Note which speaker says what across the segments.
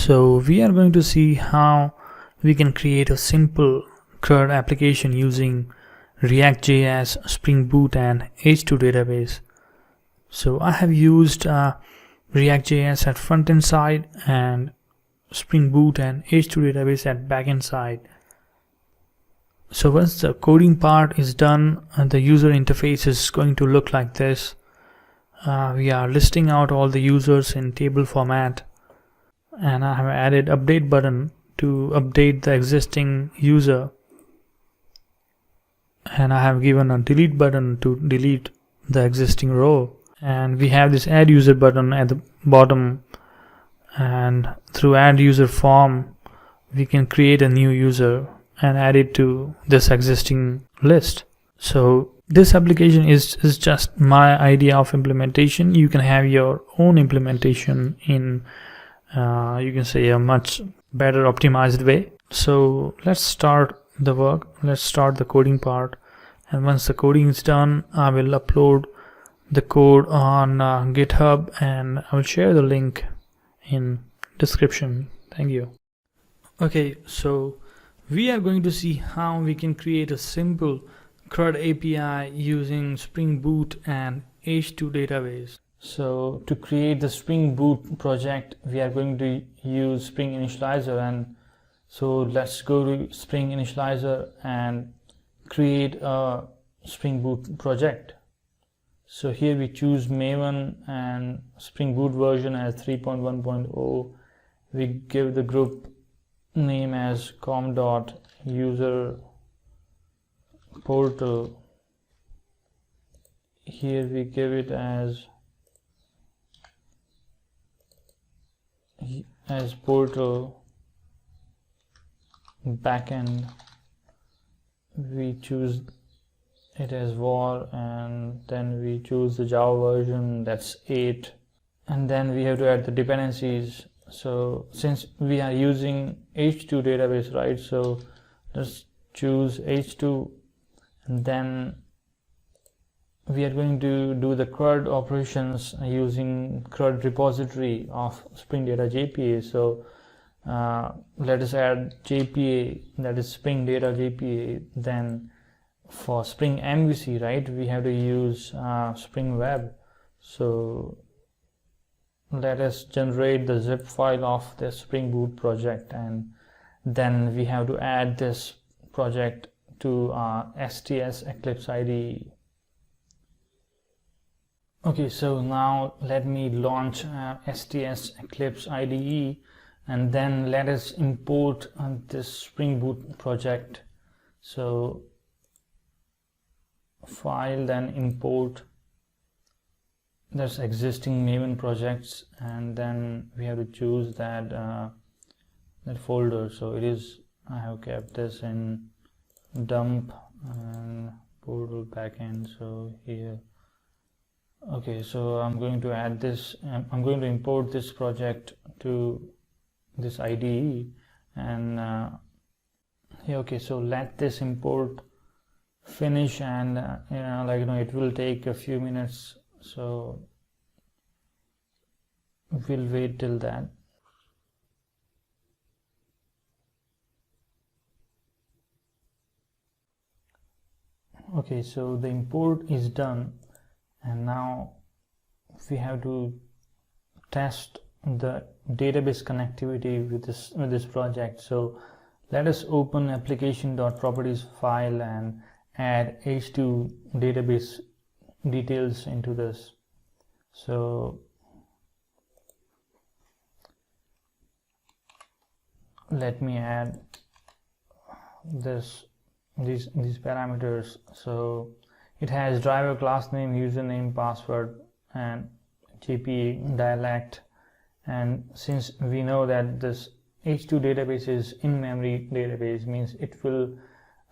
Speaker 1: So we are going to see how we can create a simple CRUD application using reactjs, springboot and H2 database. So I have used reactjs at front-end side and springboot and H2 database at back-end side. So once the coding part is done, the user interface is going to look like this. We are listing out all the users in table format, and I have added update button to update the existing user, and I have given a delete button to delete the existing row, and we have this add user button at the bottom, and through add user form we can create a new user and add it to this existing list. So this application is just my idea of implementation. You can have your own implementation in you can say a much better optimized way. So let's start the work. Let's start the coding part, and once the coding is done, I will upload the code on GitHub, and I will share the link in description. Thank you. Okay, so we are going to see how we can create a simple CRUD API using Spring Boot and H2 database. So to create the Spring Boot project, we are going to use Spring Initializer, and so let's go to Spring Initializer and create a Spring Boot project. So here we choose Maven and Spring Boot version as 3.1.0. we give the group name as com.user portal. Here we give it as portal. Backend we choose it as var, and then we choose the Java version, that's 8, and then we have to add the dependencies. So since we are using H2 database, right, so let's choose H2, and then we are going to do the CRUD operations using CRUD repository of Spring Data JPA. So let us add JPA, that is Spring Data JPA. Then for Spring MVC, right, we have to use Spring Web. So let us generate the zip file of the Spring Boot project, and then we have to add this project to STS Eclipse IDE. Okay, so now let me launch STS Eclipse IDE, and then let us import this Spring Boot project. So file, then import, there's existing Maven projects, and then we have to choose that that folder. So it is, I have kept this in dump and portal backend. So here, okay, so I'm going to add this, I'm going to import this project to this IDE, and okay, so let this import finish, and it will take a few minutes, so we'll wait till that. Okay, so the import is done, and now we have to test the database connectivity with this project. So let us open application.properties file and add H2 database details into this. So let me add these parameters. So it has driver, class name, username, password, and JPA dialect. And since we know that this H2 database is in-memory database, means it will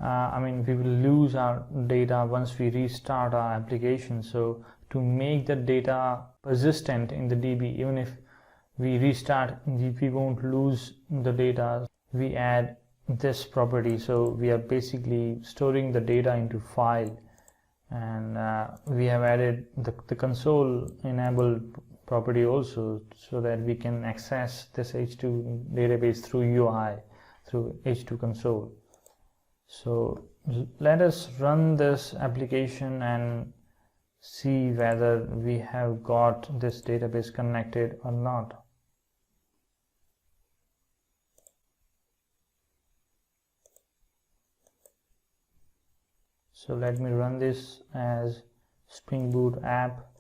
Speaker 1: we will lose our data once we restart our application. So to make the data persistent in the DB, even if we restart, we won't lose the data. We add this property, so we are basically storing the data into file, and we have added the console enabled property also, so that we can access this H2 database through UI, through H2 console. So let us run this application and see whether we have got this database connected or not. So let me run this as Springboot app.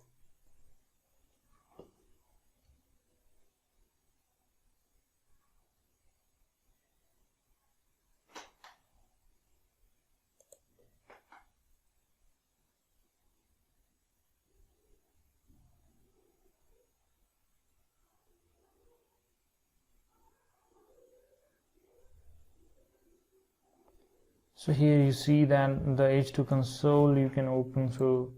Speaker 1: So here you see that the H2 console you can open through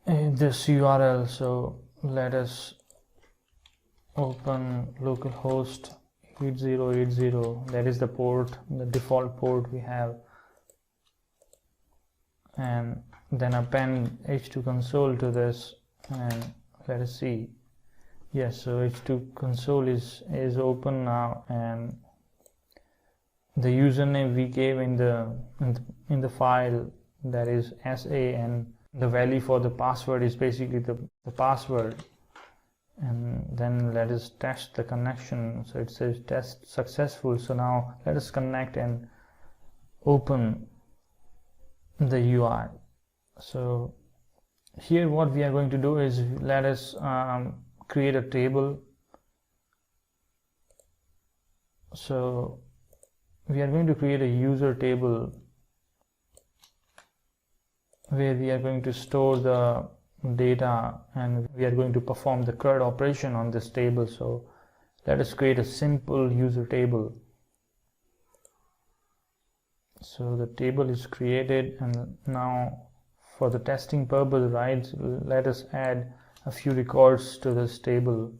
Speaker 1: this URL. So let us open localhost 8080, that is the port, the default port we have, and then append H2 console to this, and let us see. Yes, so H2 console is open now, and the username we gave in the file, that is SA, and the value for the password is basically the password. And then let us test the connection. So it says test successful. So now let us connect and open the UI. So here what we are going to do is, let us create a table. So we are going to create a user table where we are going to store the data, and we are going to perform the CRUD operation on this table. So let us create a simple user table. So the table is created, and now for the testing purpose, right, let us add a few records to this table.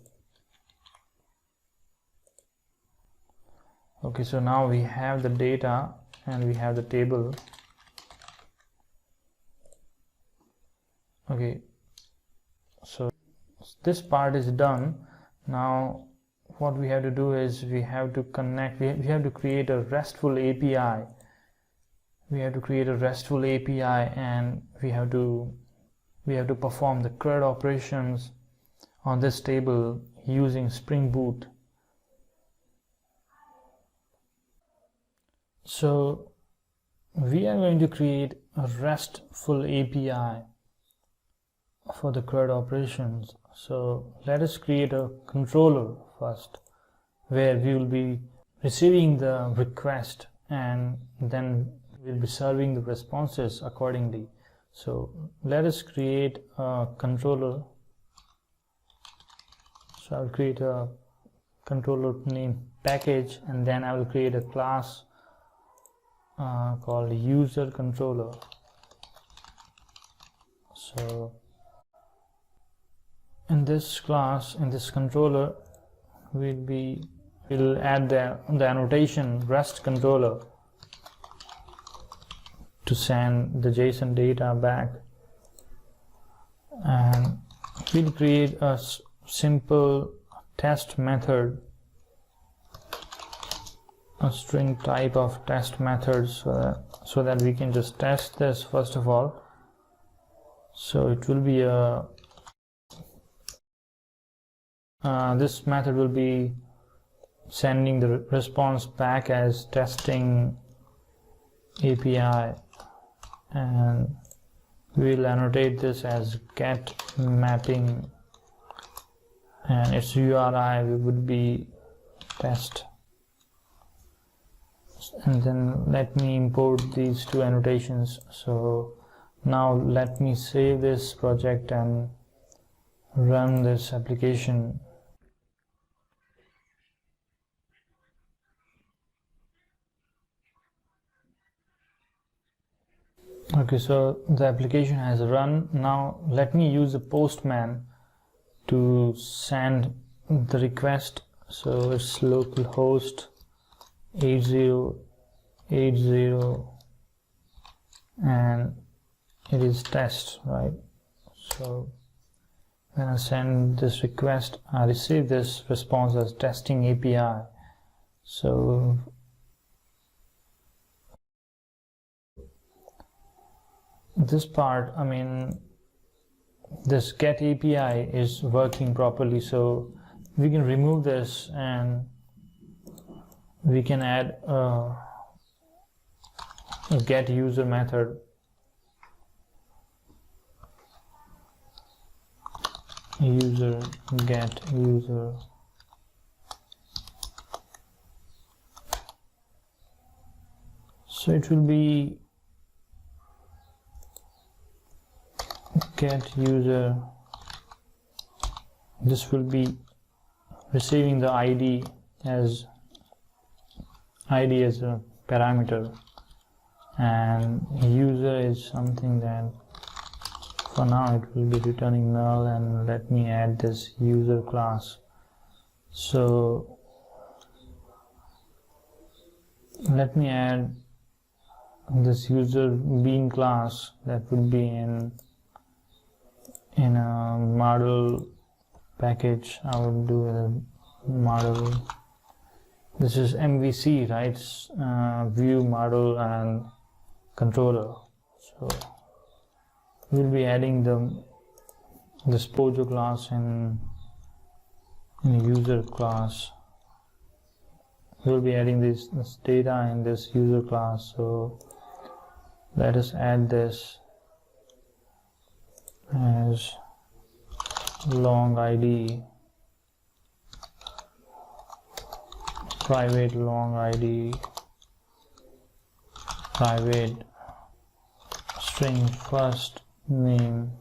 Speaker 1: Okay, so now we have the data and we have the table. Okay, so this part is done. Now what we have to do is, we have to connect, we have to create a RESTful API. We have to create a RESTful API, and we have to perform the CRUD operations on this table using Springboot. So we are going to create a RESTful API for the CRUD operations. So let us create a controller first, where we will be receiving the request, and then we'll be serving the responses accordingly. So let us create a controller. So I'll create a controller name package, and then I will create a class called user controller. So in this class, in this controller, we'll add the annotation REST controller to send the JSON data back, and we'll create a simple test method, a string type of test method, so that we can just test this first of all. So it will be this method will be sending the response back as testing API, and we'll annotate this as get mapping, and its URI would be test. And then let me import these two annotations. So now let me save this project and run this application. Okay, so the application has run. Now let me use the postman to send the request. So it's localhost 8080 and it is test, right? So When I send this request, I receive this response as testing API. So this part, I mean, this get API is working properly, so we can remove this and we can add a get user method. User get user. So it will be get user. This will be receiving the ID as a parameter, and user is something that for now it will be returning null. And let me add this user class. So let me add this user bean class that would be in a model package. I would do a model. This is MVC, right? View, model, and controller. So we'll be adding this Pojo class in a user class. We'll be adding this data in this user class. So let us add this as long ID, private long ID, private string first name.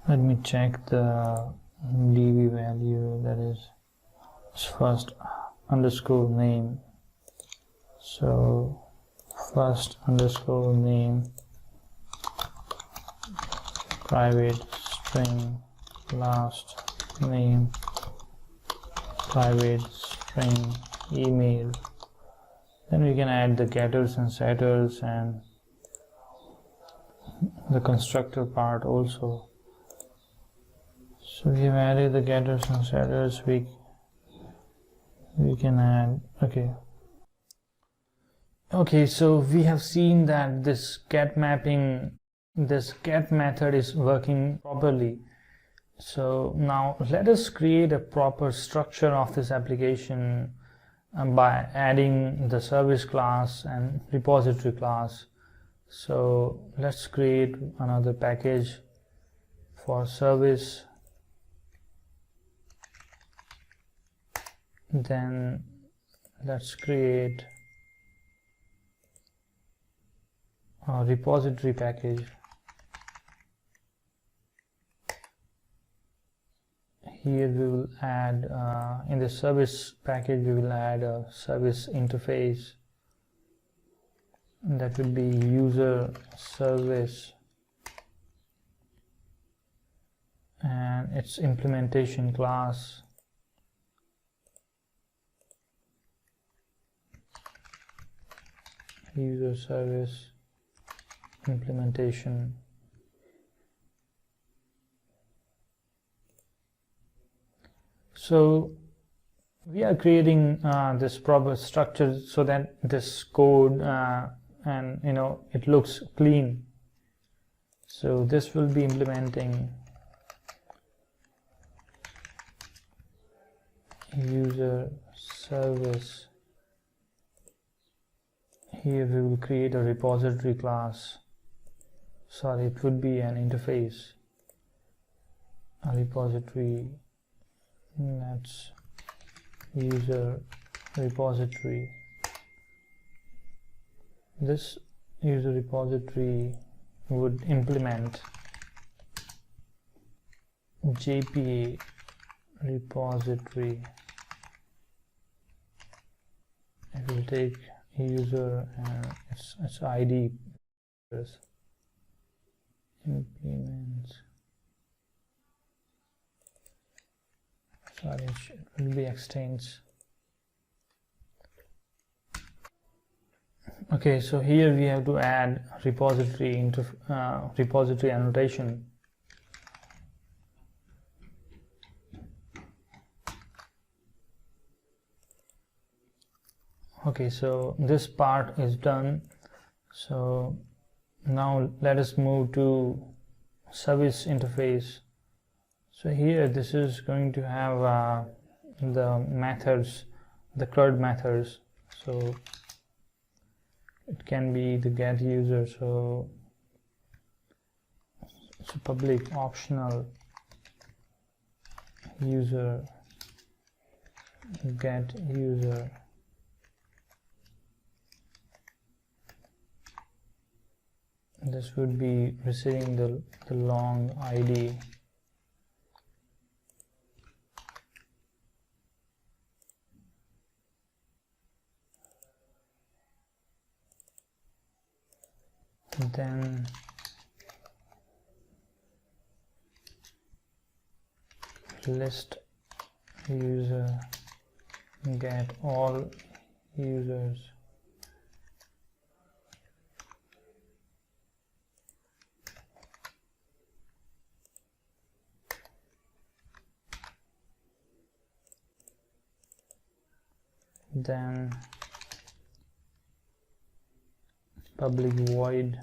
Speaker 1: Let me check the DB value, that is first underscore name. So first underscore name, private string last name, private string email. Then we can add the getters and setters and the constructor part also. So we have added the getters and setters. We can add, okay, so we have seen that this get mapping, this get method is working properly. So now let us create a proper structure of this application by adding the service class and repository class. So let's create another package for service. Then let's create a repository package. Here we will add, in the service package, we will add a service interface. That will be user service and its implementation class. User service implementation. So we are creating this proper structure so that this code and it looks clean. So this will be implementing user service. Here we will create a repository class. Sorry, it would be an interface. A repository. That's user repository. This user repository would implement JPA repository. It will take user and its ID. Implements. Sorry, it will be extends. Okay, so here we have to add repository annotation. Okay, so this part is done. So now let us move to service interface. So here this is going to have the methods, the CRUD methods. So it can be the get user, so it's a public optional user, get user. This would be receiving the long ID. Then list user, get all users. Then public void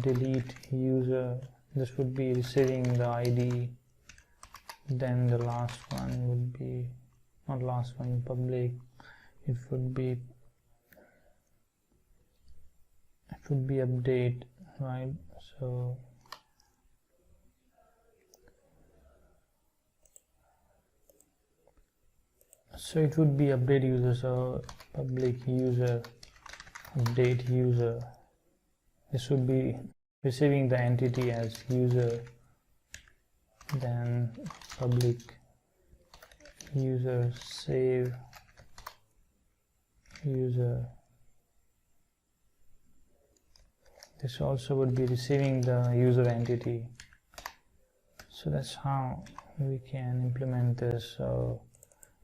Speaker 1: delete user. This would be receiving the ID. Then the last one would be, not last one, public, it would be update, right? So it would be update user, so public user update user. This would be receiving the entity as user. Then public user save user. This also would be receiving the user entity. So that's how we can implement this. So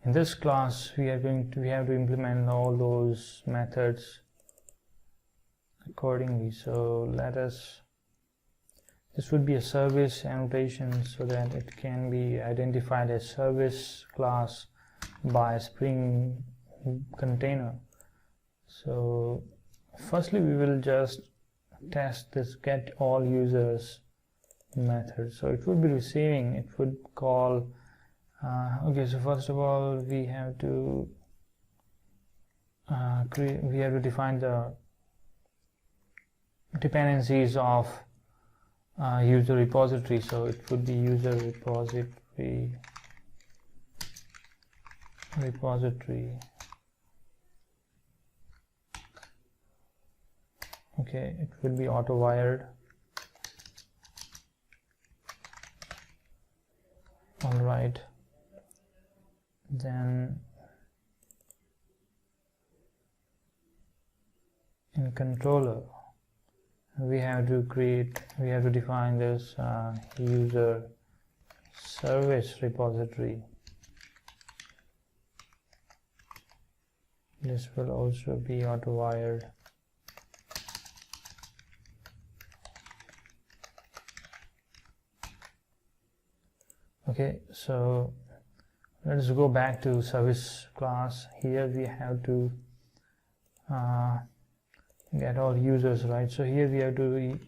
Speaker 1: in this class we have to implement all those methods accordingly. So this would be a service annotation so that it can be identified as service class by Spring container. So firstly we will just test this get all users method. So it would be receiving, it would call okay, so first of all we have to define the dependencies of user repository. So it would be user repository. Okay, it will be auto wired. All right, then in controller we have to define this user service repository. This will also be auto wired. Okay, so let's go back to service class. Here we have to get all users, right? So here we have to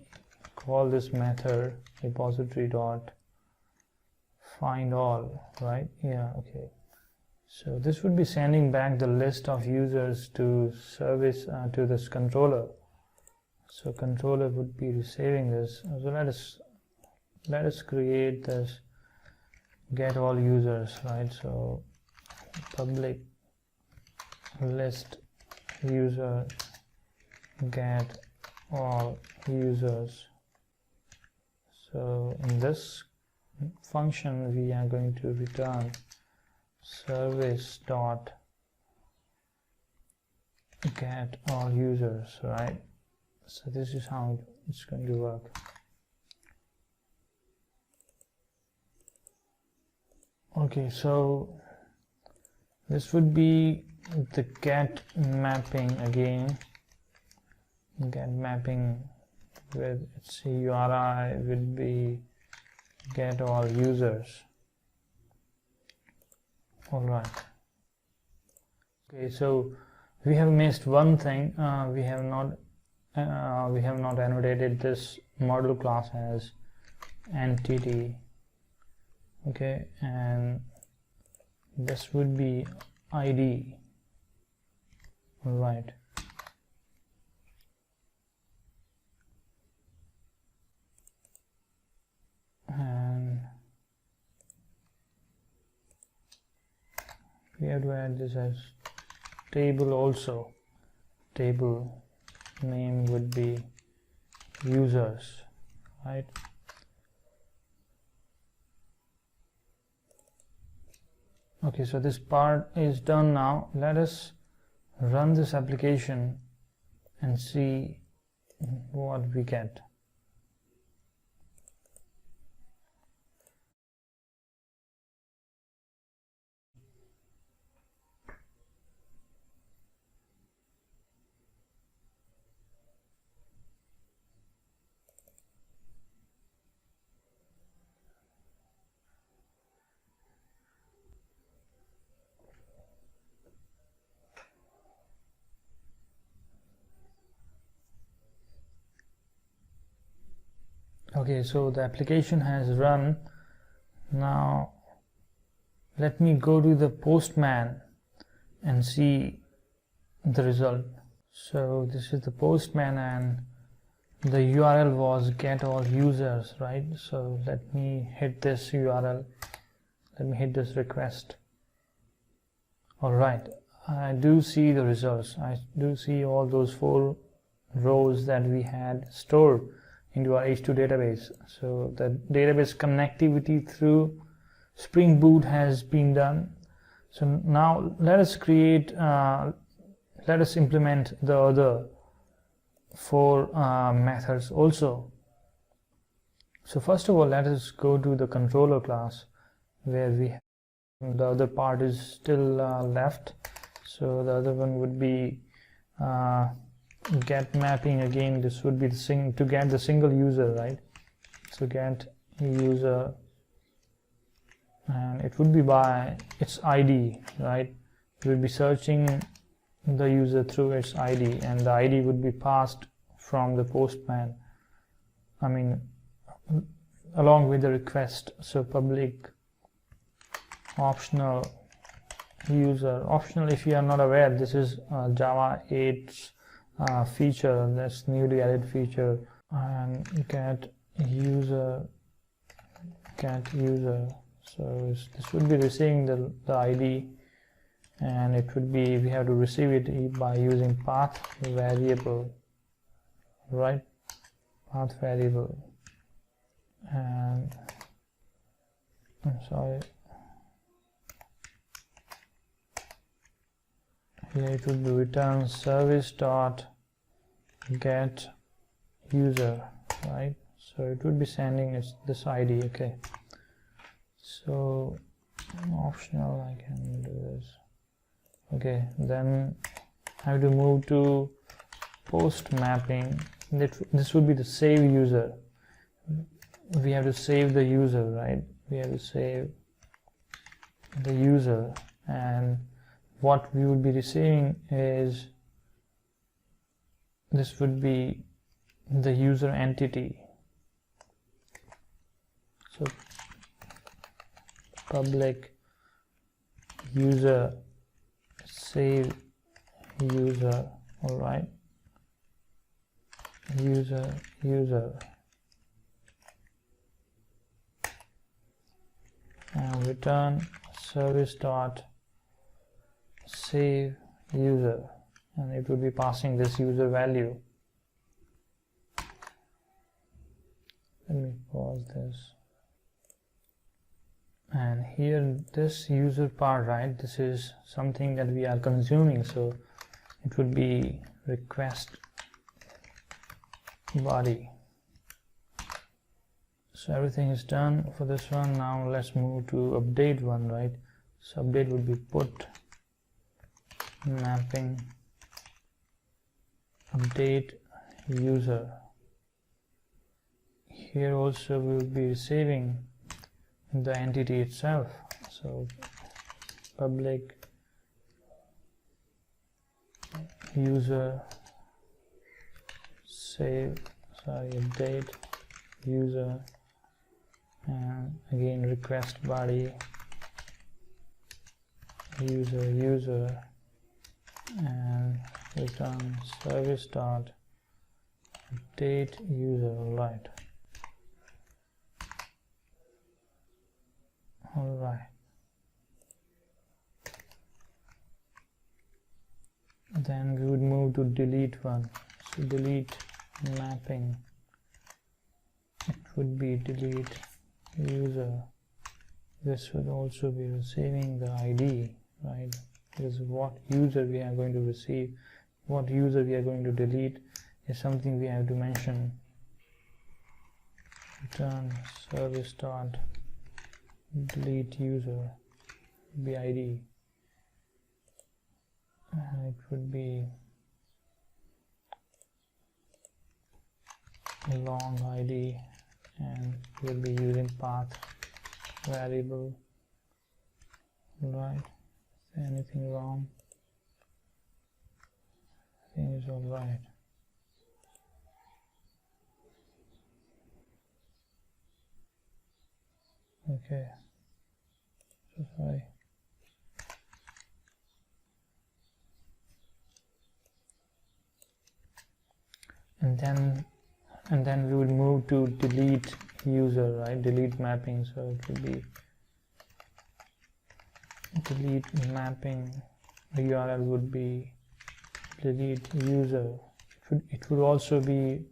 Speaker 1: call this method repository dot find all, right? Yeah, okay. So this would be sending back the list of users to service to this controller. So controller would be receiving this. So let us create this get all users, right? So public list user get all users. So in this function we are going to return service dot get all users, right? So this is how it's going to work. Okay, so This would be the get mapping again. Get mapping with its URI would be get all users. Alright. Okay, so we have missed one thing. We have not annotated this module class as entity. Okay, and this would be ID. Right. And we have to add this as table also. Table name would be users, right? Okay, so this part is done now. Let us run this application and see what we get. Okay, so the application has run. Now let me go to the Postman and see the result. So this is the Postman and the URL was get all users, right? So let me hit this URL. Let me hit this request. Alright, I do see the results. I do see all those 4 rows that we had stored into our H2 database. So the database connectivity through Spring Boot has been done. So now let us implement the other 4 methods also. So first of all, let us go to the controller class where we have the other part is still left. So the other one would be get mapping again. This would be the to get the single user, right? So get user, and it would be by its ID, right? We will be searching the user through its ID, and the ID would be passed from the Postman, I mean along with the request. So public optional user. Optional, if you are not aware, this is Java 8's feature, that's newly added feature. And get user. So this would be receiving the ID, and it would be, we have to receive it by using path variable, right? Path variable. And I'm sorry, here it would be return service dot get user, right? So it would be sending this ID. Okay, so optional, I can do this. Okay, then I have to move to post mapping. This would be the save user. We have to save the user, right? We have to save the user, and what we would be receiving is, this would be the user entity. So public user save user, all right, user and return service dot save user, and it would be passing this user value. Let me pause this. And here, this user part, right, this is something that we are consuming, so it would be request body. So everything is done for this one. Now let's move to update one, right? So update would be put mapping update user. Here also we will be receiving the entity itself. So public user update user, and again request body user and return service dot update user. All right. Then we would move to delete one. So delete mapping, it would be delete user. This would also be receiving the ID, right? Because what user we are going to receive, what user we are going to delete is something we have to mention. Return service dot delete user be ID, and it would be long ID, and we'll be using path variable. Right, is there anything wrong? I think it's all right. Okay, so sorry. And then we would move to delete user, right? Delete mapping. So it would be delete mapping. The URL would be delete user. It would also be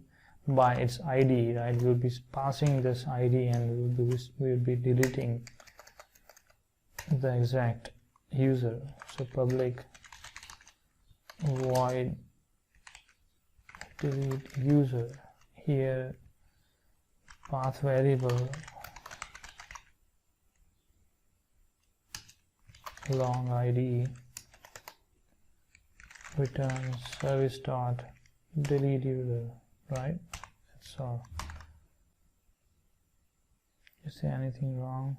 Speaker 1: by its ID, right? We would be passing this ID, and we would be deleting the exact user. So public void delete user. Here path variable long ID return service dot delete user, right? That's all. Is there anything wrong?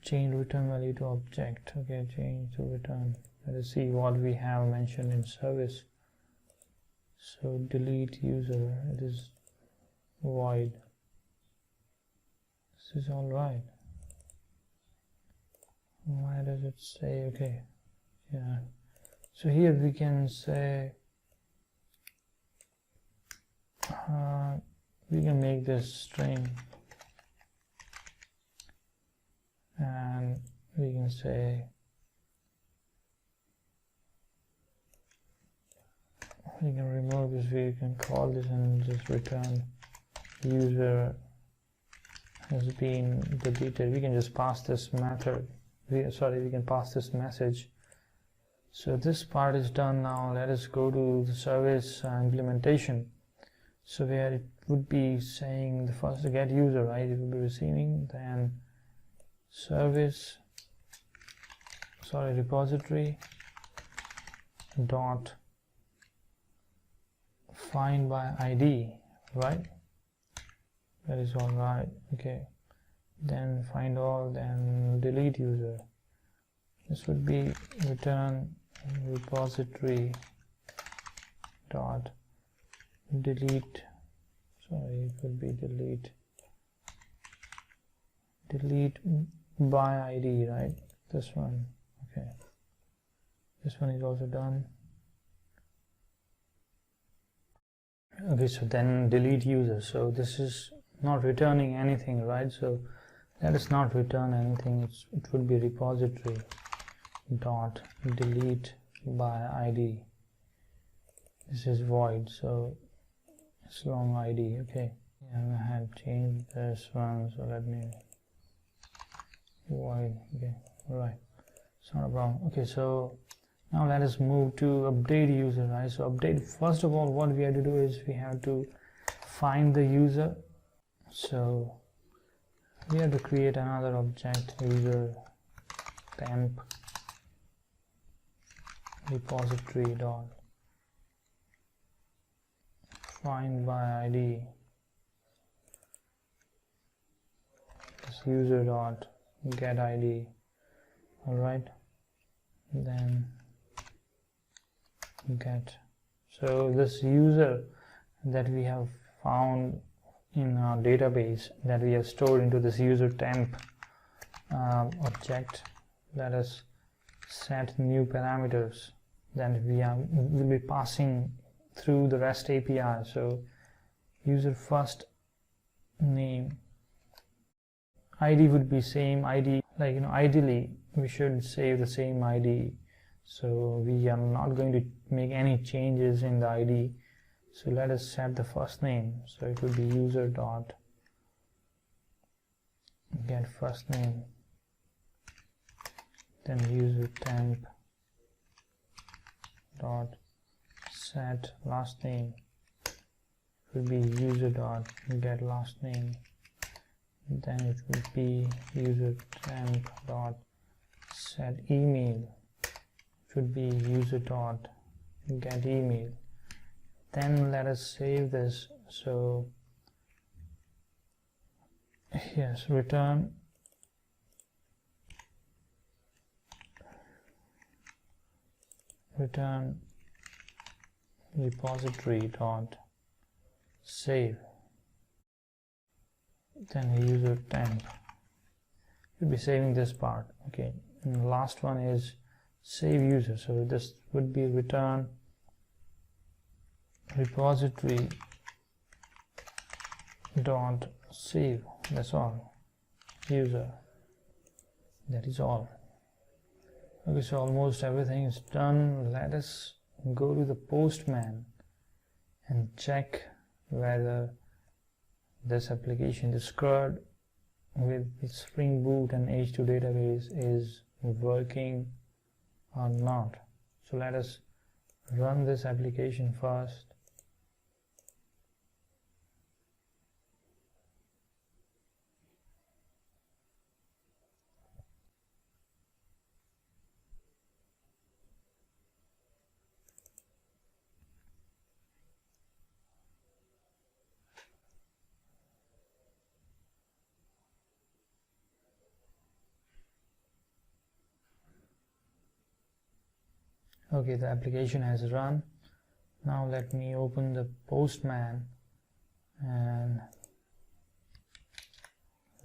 Speaker 1: Change return value to object. Okay, change to return. Let us see what we have mentioned in service. So delete user, it is void. This is all right. Why does it say okay? Yeah. So here we can say we can make this string, and we can say we can remove this. We can call this and just return user has been deleted. We can just pass this method. We can pass this message. So this part is done. Now let us go to the service implementation. So where it would be saying the first get user, right? It will be receiving, then service repository dot find by ID, right? That is all right. Okay, then find all, then delete user. This would be return repository dot delete, it would be delete by ID, right? This one. Okay, this one is also done. Okay, so then delete user. So this is not returning anything, right? So let us not return anything. It would be repository dot delete by ID. This is void, so it's long ID. Okay, and I have changed this one, so let me void. Okay, all right, it's not a problem. Okay, so now let us move to update user, right? So update, first of all, what we have to do is we have to find the user. So we have to create another object, user temp repository dot find by id, this user dot get id. All right, then get. So this user that we have found in our database, that we have stored into this user temp object, let us set new parameters that will be passing through the REST API. So user first name, ID would be same ID, like ideally we should save the same ID, so we are not going to make any changes in the ID. So let us set the first name, so it would be user dot get first name, then user temp dot set last name, it would be user dot get last name, then it would be user temp dot set email, it would be user dot get email. Then let us save this. So yes, return repository dot save, then user temp, you'll be saving this part. Okay, and the last one is save user, so this would be return repository dot save. That's all, user, that is all. Okay, so almost everything is done. Let us go to the Postman and check whether this application, this CRUD with its Spring Boot and H2 database is working or not. So let us run this application first. Okay, the application has run. Now let me open the Postman and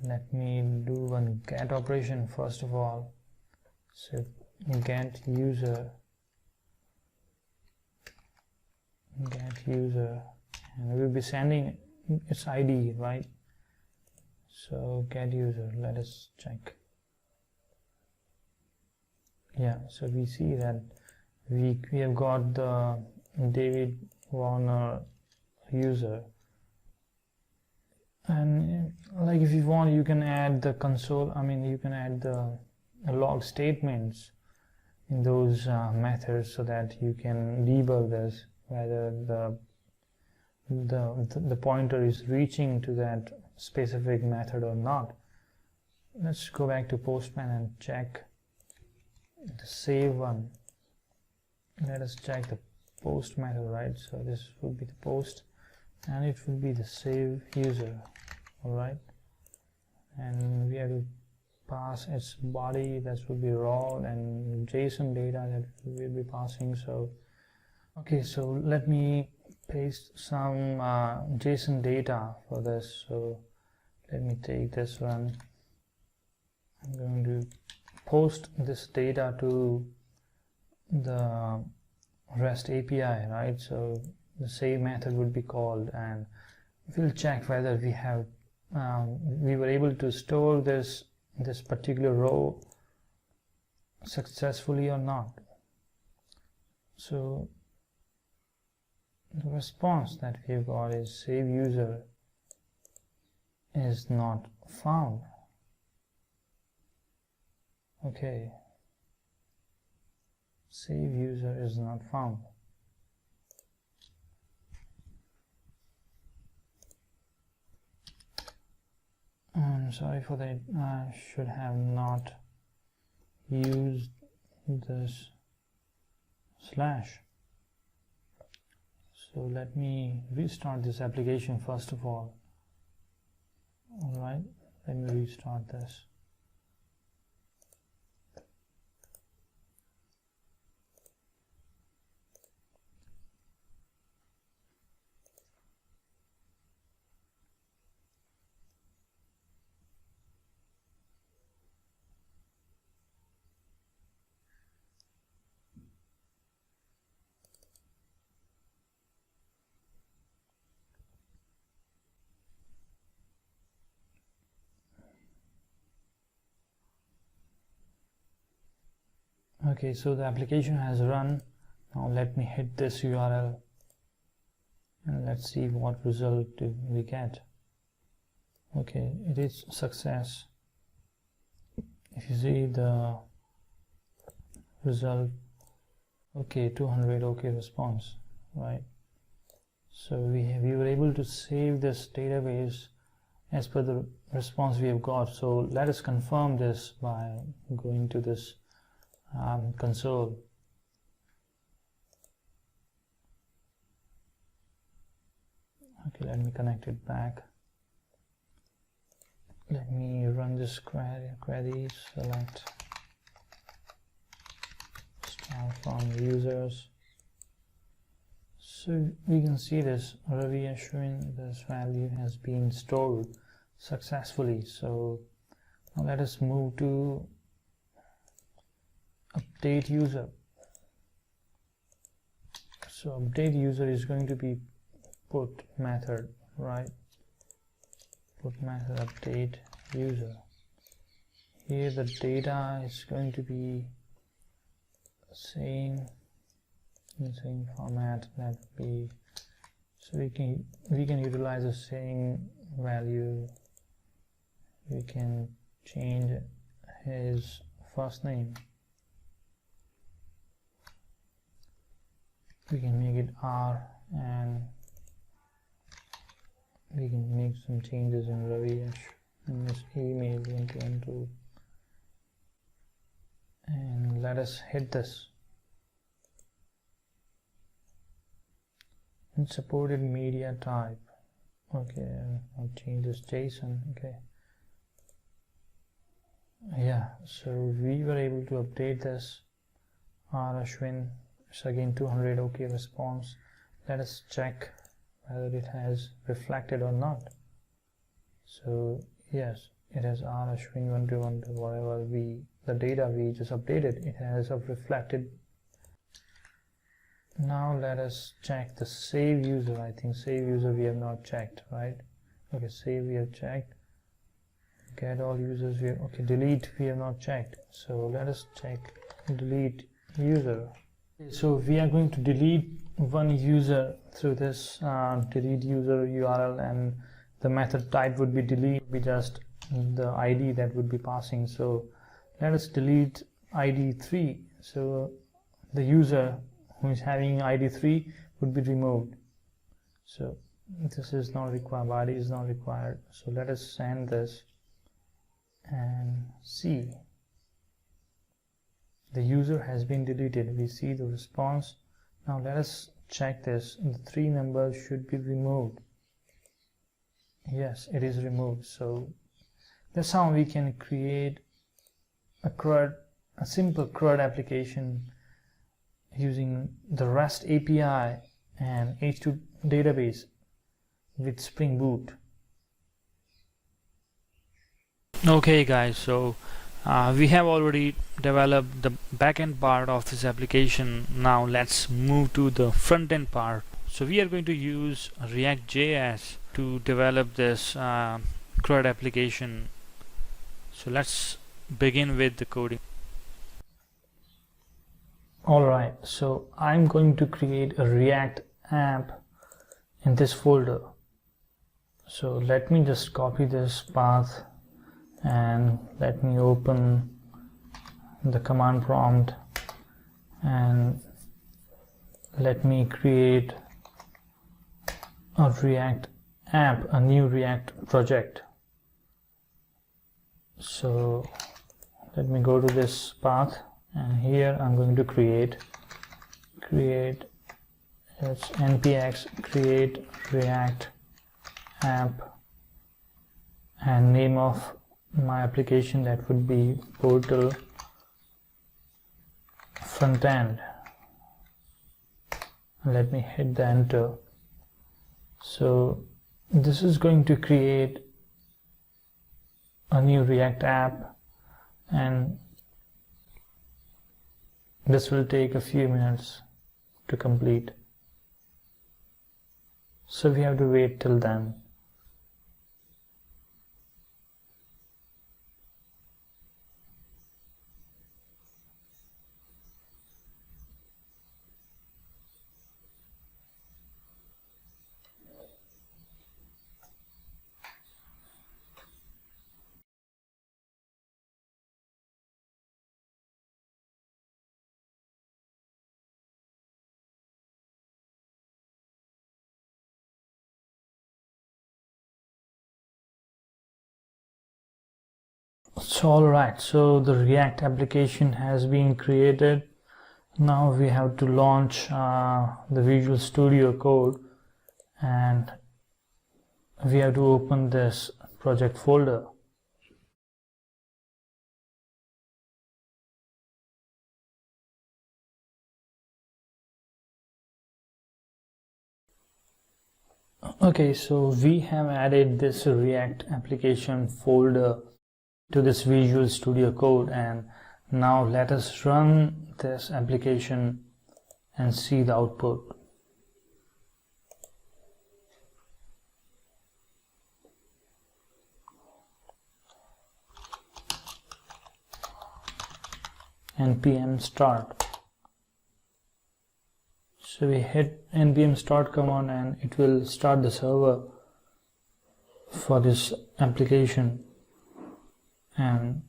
Speaker 1: let me do one get operation first of all. So get user, and we'll be sending its ID, right? So get user, let us check. Yeah, so we see that we have got the David Warner user, and like if you want, you can add the console, you can add the log statements in those methods, so that you can debug this, whether the pointer is reaching to that specific method or not. Let's go back to Postman and check the save one. Let us check the post method, right? So this would be the post and it will be the save user. All right, and we have to pass its body, that would be raw, and JSON data that we'll be passing. So okay, so let me paste some JSON data for this. So let me take this one. I'm going to post this data to the REST API, right? So the save method would be called, and we'll check whether we were able to store this particular row successfully or not. So the response that we've got is save user is not found. Okay, save user is not found. I'm sorry for that. I should have not used this slash. So let me restart this application first of all. Alright, let me restart this. Okay, so the application has run. Now let me hit this URL and let's see what result we get. Okay, it is success. If you see the result, okay, 200 okay response, right? So we were able to save this database as per the response we have got. So let us confirm this by going to this console. Okay, let me connect it back. Let me run this query, select start from users. So we can see this Ravi Ashwin, this value has been stored successfully. So now let us move to update user. So update user is going to be put method, right? Put method update user. Here the data is going to be same in same format. That be, so we can utilize the same value. We can change his first name. We can make it R, and we can make some changes in Ravi in this email 112, and let us hit this. And supported media type. Okay, I'll change this JSON. Okay. Yeah, so we were able to update this R Ashwin. It's again 200 okay response. Let us check whether it has reflected or not. So yes, it has R Ashwin 1212, whatever the data we just updated, it has reflected. Now let us check the save user. I think save user we have not checked, right? Okay, save we have checked. Get all users we have, okay, delete we have not checked. So let us check delete user. So we are going to delete one user through this delete user URL, and the method type would be delete, would be just the ID that would be passing. So let us delete ID 3. So the user who is having ID 3 would be removed. So this is not required, ID is not required. So let us send this and see. The user has been deleted. We see the response. Now let us check this. The 3 numbers should be removed. Yes, it is removed. So that's how we can create a CRUD, a simple CRUD application using the REST API and H2 database with Spring Boot. Okay guys, so we have already developed the backend part of this application. Now let's move to the front end part. So we are going to use reactjs to develop this CRUD application. So let's begin with the coding. Alright, so I'm going to create a React app in this folder. So let me just copy this path and let me open the command prompt and let me create a React app, a new React project. So let me go to this path, and here I'm going to create create, it's npx create react app, and name of my application, that would be portal front end. Let me hit the enter. So this is going to create a new React app, and this will take a few minutes to complete, so we have to wait till then. So alright, so the React application has been created. Now we have to launch the Visual Studio Code, and we have to open this project folder. Okay, so we have added this React application folder to this Visual Studio Code, and now let us run this application and see the output. npm start. So we hit npm start command and it will start the server for this application. And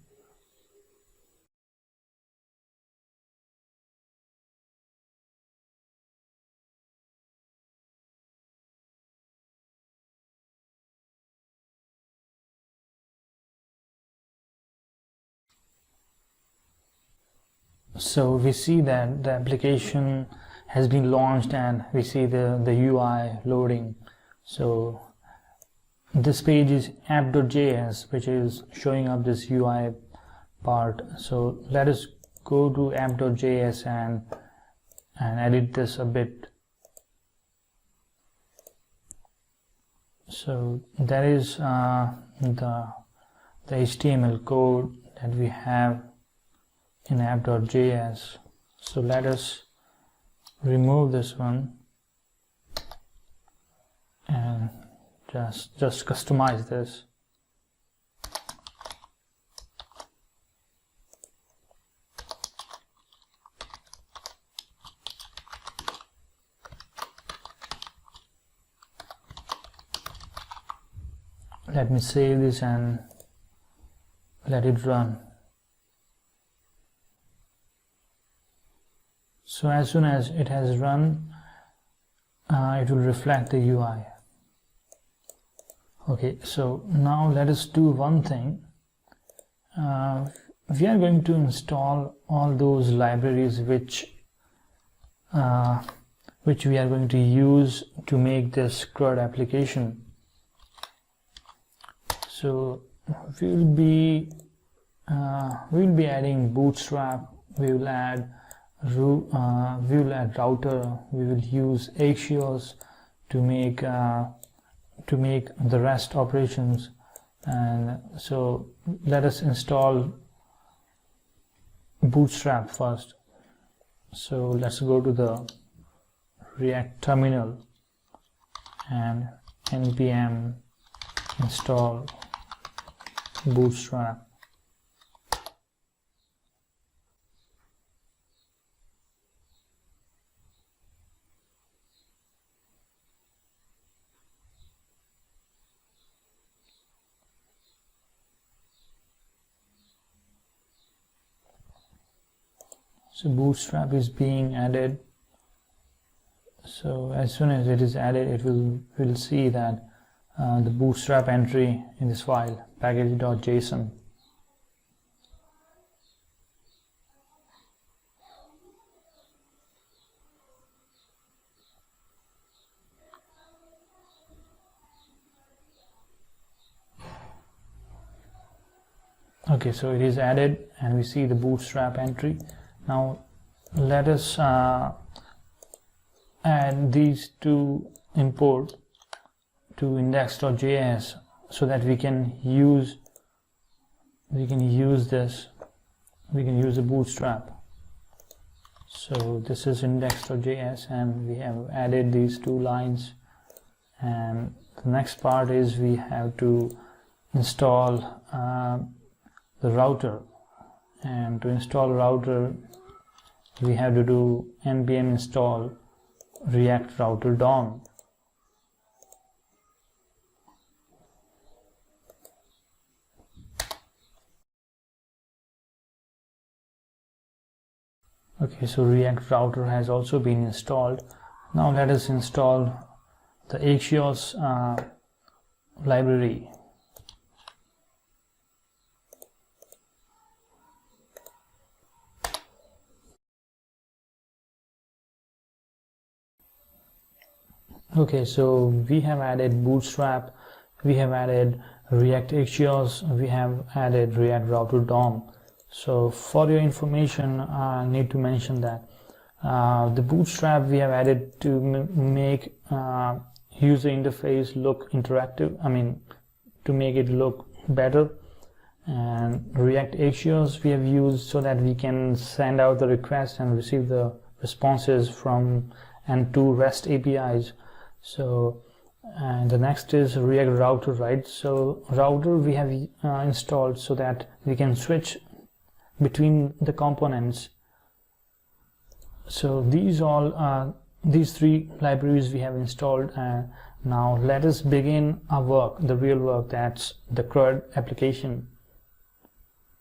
Speaker 1: so we see that the application has been launched, and we see the UI loading. So this page is app.js, which is showing up this UI part. So let us go to app.js and edit this a bit. So that is the HTML code that we have in app.js. So let us remove this one and just customize this. Let me save this and let it run. So as soon as it has run, it will reflect the UI. Okay, so now let us do one thing. We are going to install all those libraries which we are going to use to make this CRUD application. So we will be adding Bootstrap. We will add router. We will use Axios to make the REST operations. And so let us install Bootstrap first. So let's go to the React terminal and npm install Bootstrap. So Bootstrap is being added. So as soon as it is added, we'll see that the Bootstrap entry in this file, package.json. Okay, so it is added and we see the bootstrap entry. Now let us add these to import to index.js so that we can use this, we can use the bootstrap. So this is index.js and we have added these 2 lines, and the next part is we have to install the router, and to install router we have to do npm install react router DOM. Okay, so React router has also been installed. Now let us install the Axios library. Okay, so we have added bootstrap, we have added reactjs, we have added react router DOM. So for your information, I need to mention that the bootstrap we have added to make user interface look interactive, to make it look better, and reactjs we have used so that we can send out the requests and receive the responses from and to REST APIs. So and the next is React router, right? So router we have installed so that we can switch between the components. So these 3 libraries we have installed. Now let us begin our work, the real work, that's the CRUD application.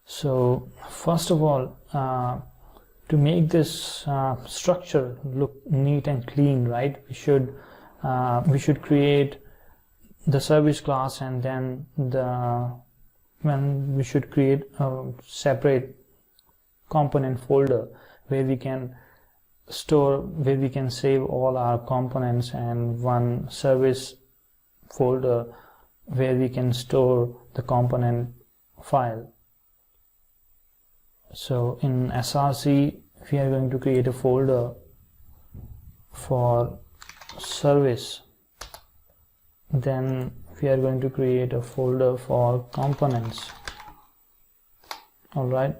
Speaker 1: So first of all, to make this structure look neat and clean, right, we should create the service class, and then we should create a separate component folder where we can save all our components, and one service folder where we can store the component file. So in src we are going to create a folder for service, then we are going to create a folder for components. Alright,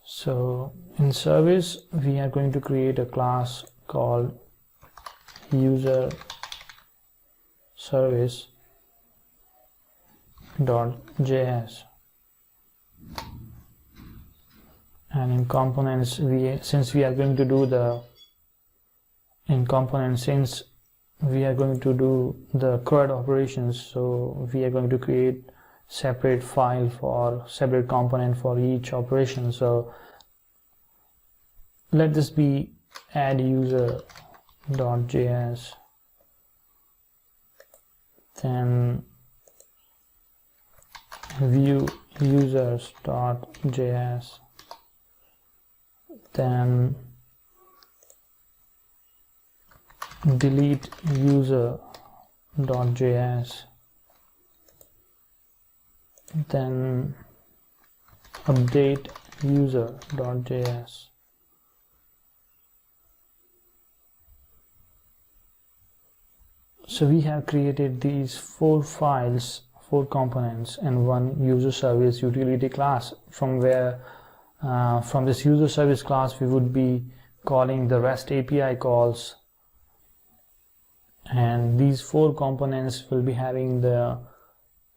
Speaker 1: so in service we are going to create a class called user service.js, and in components since we are going to do the CRUD operations, so we are going to create separate file for separate component for each operation. So let this be add user.js, then view users.js, then delete user.js, then update user.js. So we have created these 4 files, 4 components, and one user service utility class, from where from this user service class we would be calling the REST API calls, and these 4 components will be having the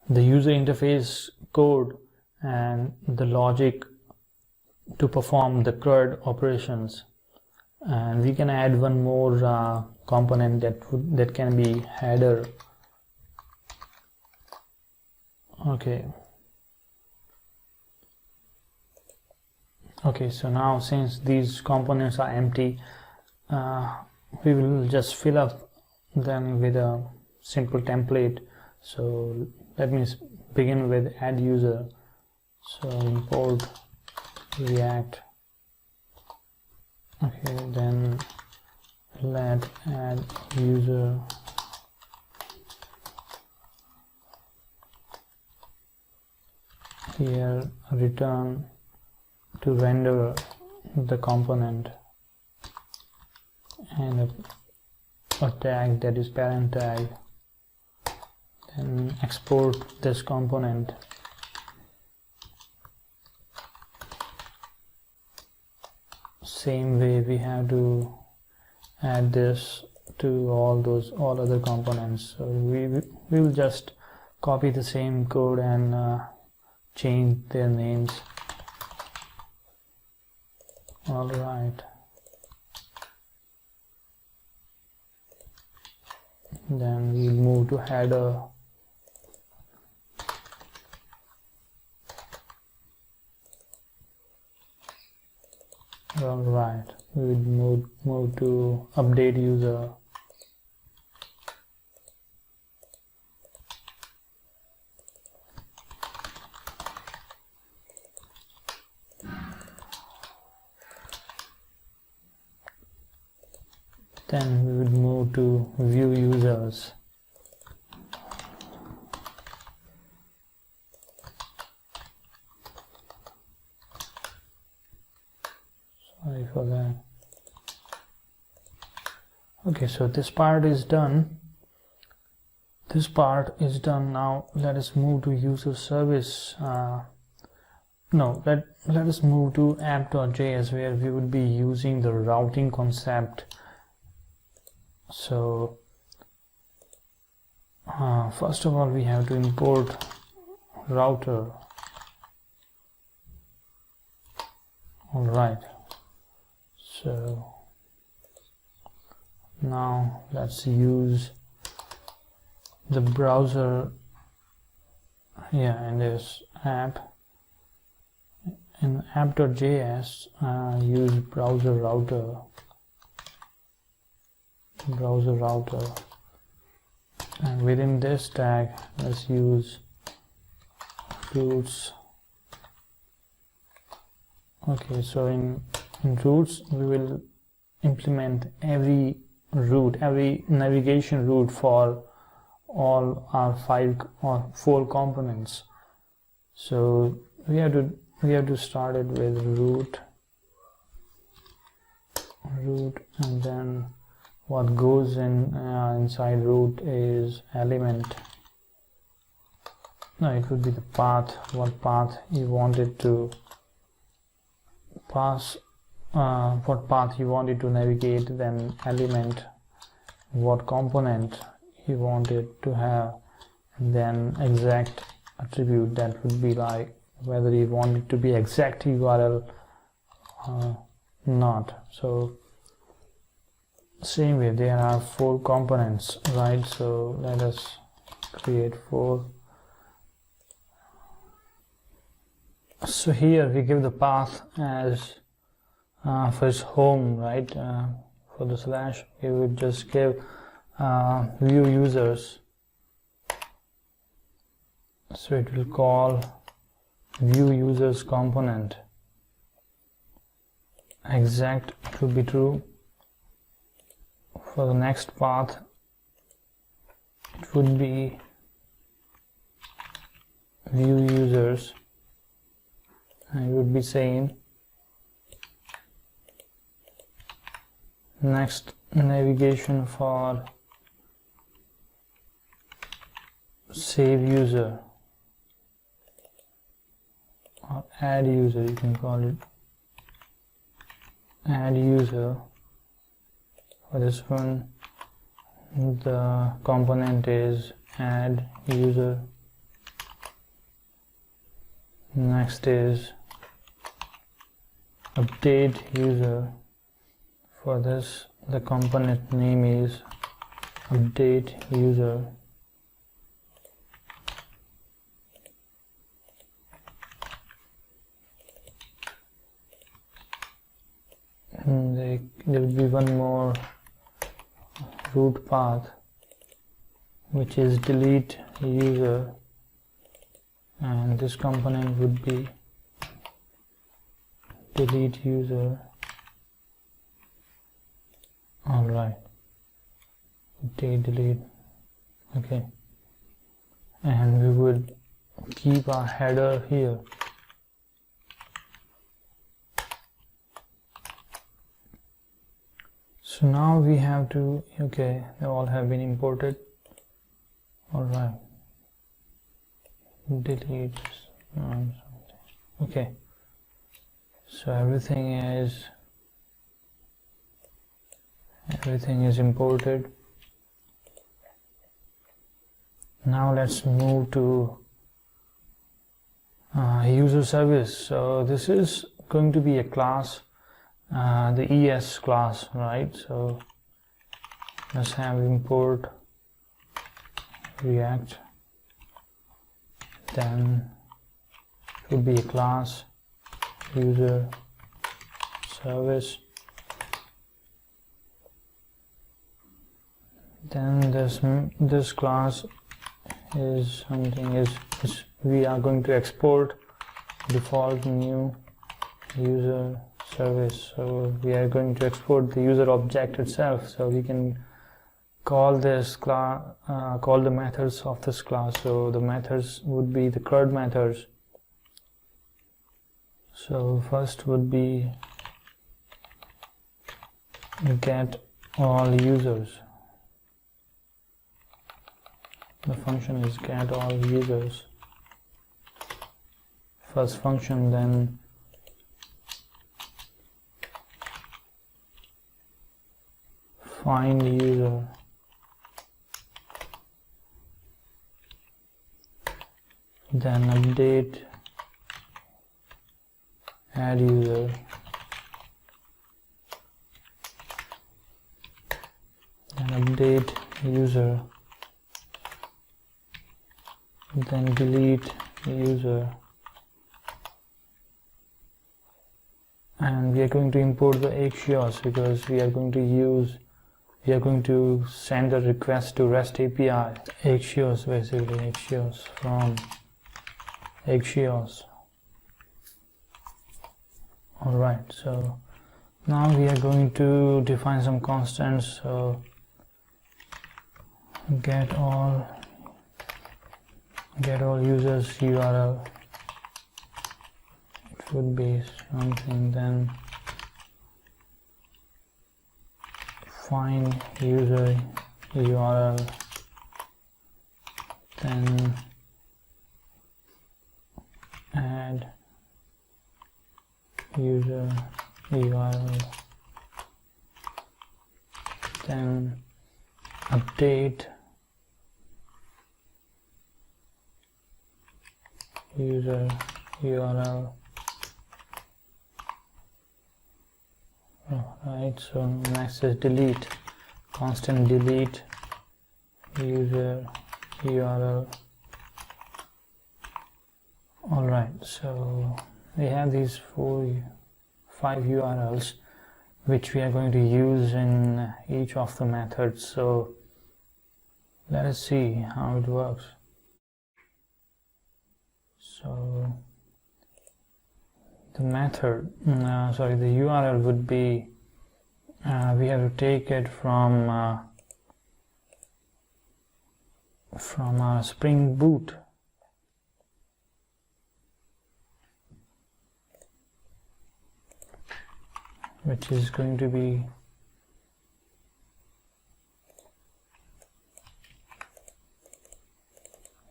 Speaker 1: user interface code and the logic to perform the CRUD operations. And we can add one more component that can be header. Okay, so now since these components are empty, we will just fill up them with a simple template. So let me begin with add user. So import react. Okay, then let add user here return to render the component and a tag that is parent tag, then export this component. Same way we have to add this to all other components. So we will just copy the same code and change their names. All right. Then we'll move to header. All right. We will move to update user. Then we would move to view users. Sorry for that. Okay, so this part is done. This part is done. Now let us move to user service. Let us move to app.js, where we would be using the routing concept. So first of all, we have to import router. All right. So now let's use the browser here in this app. In app.js, use browser router. And within this tag, let's use routes. Okay, so in routes we will implement every route, every navigation route for all our 5 or 4 components. So we have to start it with route, and then what goes inside route is element. No, it would be the path, what path you wanted to pass, what path you wanted to navigate, then element, what component you wanted to have, and then exact attribute, that would be like whether you want it to be exact URL or not. So same way, there are 4 components, right? So let us create 4. So here we give the path as first home, right? For the slash, we would just give view users. So it will call view users component. Exact should be true. For the next path, it would be view users, and it would be same. Next navigation for save user or add user, you can call it add user. For this one, the component is add user. Next is update user. For this, the component name is update user. And there will be one more root path, which is delete user, and this component would be delete user. All right, delete. Okay, and we would keep our header here. So now we have to, okay, they all have been imported. Alright, delete something. Okay, so everything is imported. Now let's move to user service. So this is going to be a class, the ES class, right? So let's have import React, then it would be a class user service, then this class is something is we are going to export default new user service. So we are going to export the user object itself, so we can call this class, call the methods of this class. So the methods would be the CRUD methods. So first would be get all users. The function is get all users. First function, then find user, then update add user, then update user, then delete user, and we are going to import the Axios because we are going to send the request to REST API. Axios, basically Axios from Axios. Alright, so now we are going to define some constants. So get all users URL, it would be something, then find user URL, then add user URL, then update user URL. Right, so next is delete, constant delete user URL. Alright, so we have these 5 URLs which we are going to use in each of the methods. So let us see how it works. So the method, the URL would be, we have to take it from our Spring Boot. Which is going to be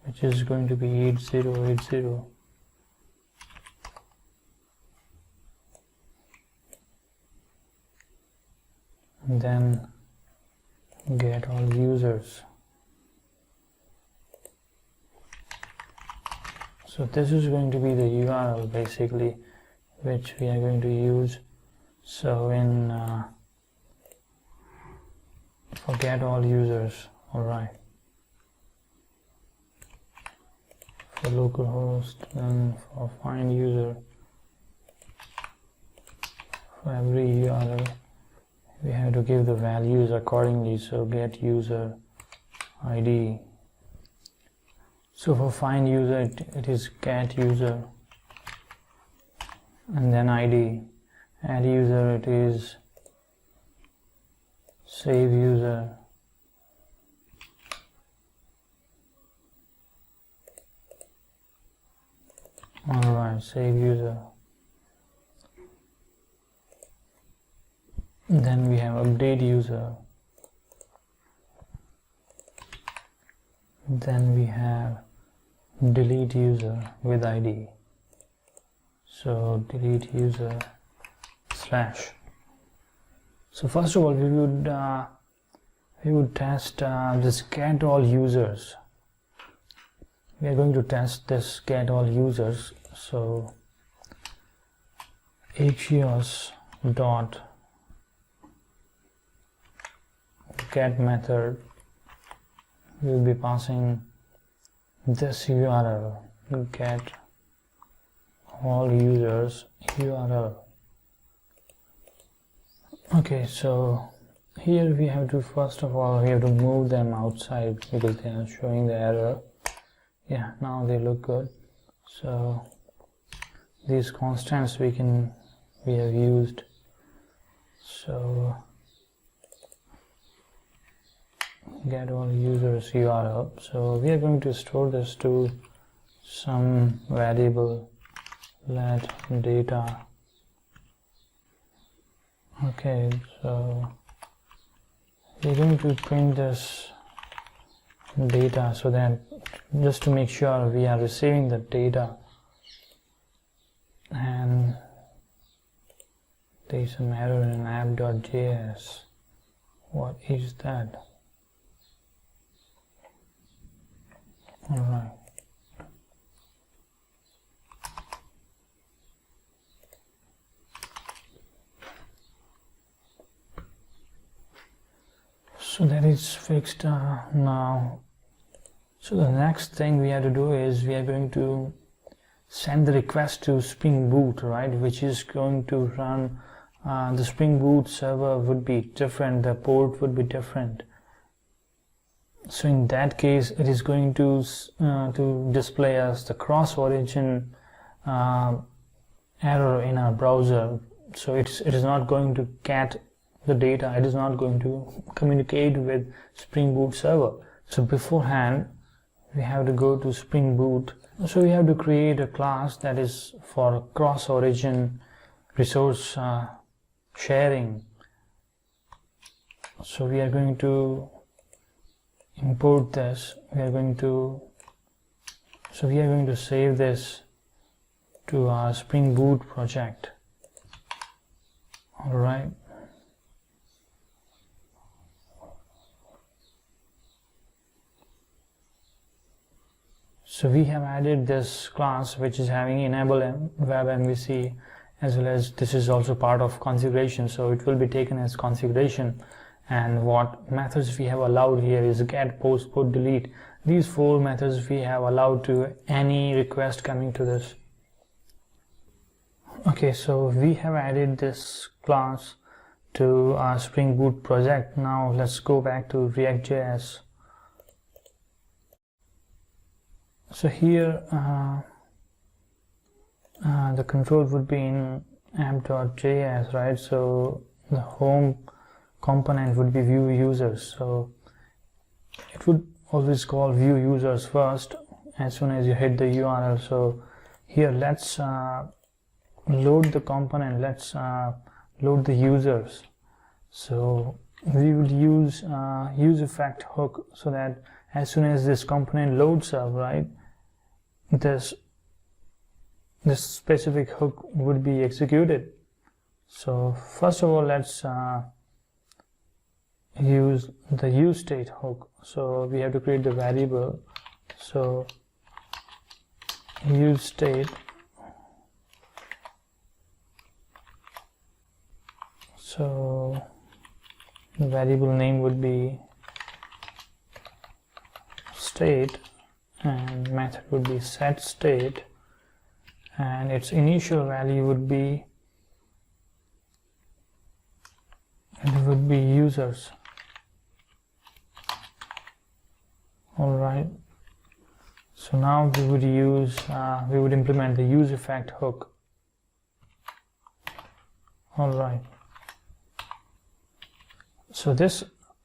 Speaker 1: which is going to be 8080. And then get all users. So this is going to be the URL basically which we are going to use. So in forget all users, alright, for localhost, then for find user, for every URL we have to give the values accordingly. So get user ID. So for find user it is get user, and then ID. Add user, it is save user, Alright, save user. Then we have update user. Then we have delete user with ID. So delete user slash. So first of all, we would test this get all users. We are going to test this get all users. So axios dot get method will be passing this URL, get all users URL. Okay, so here we have to, first of all, we have to move them outside because they are showing the error. Yeah, now they look good. So these constants we have used. So get all users URL. So we are going to store this to some variable, let data. Okay, so we're going to print this data so that just to make sure we are receiving the data. And there is some error in app.js. What is that? Alright. So that is fixed now. So the next thing we have to do is we are going to send the request to Spring Boot, right, which is going to run the Spring Boot server would be different, the port would be different. So in that case, it is going to display us the cross-origin error in our browser. So it is not going to get the data, it is not going to communicate with Spring Boot server. So beforehand, we have to go to Spring Boot. So we have to create a class that is for cross-origin resource sharing. So we are going to import this. We are going to save this to our Spring Boot project. All right. So we have added this class which is having enable web MVC, as well as this is also part of configuration, so it will be taken as configuration. And what methods we have allowed here is get, post, put, delete. These four methods we have allowed to any request coming to this. Okay, so we have added this class to our Spring Boot project. Now let's go back to React.js. So here the control would be in app.js, right? So the home component would be view users. So it would always call view users first as soon as you hit the URL. So here let's load the component, let's load the users. So we will use use effect hook so that as soon as this component loads up, right, this specific hook would be executed. So first of all, let's use the useState hook. So we have to create the variable. So useState. So the variable name would be state, and method would be set state, and its initial value would be users. All right. So now we would implement the use effect hook. All right. So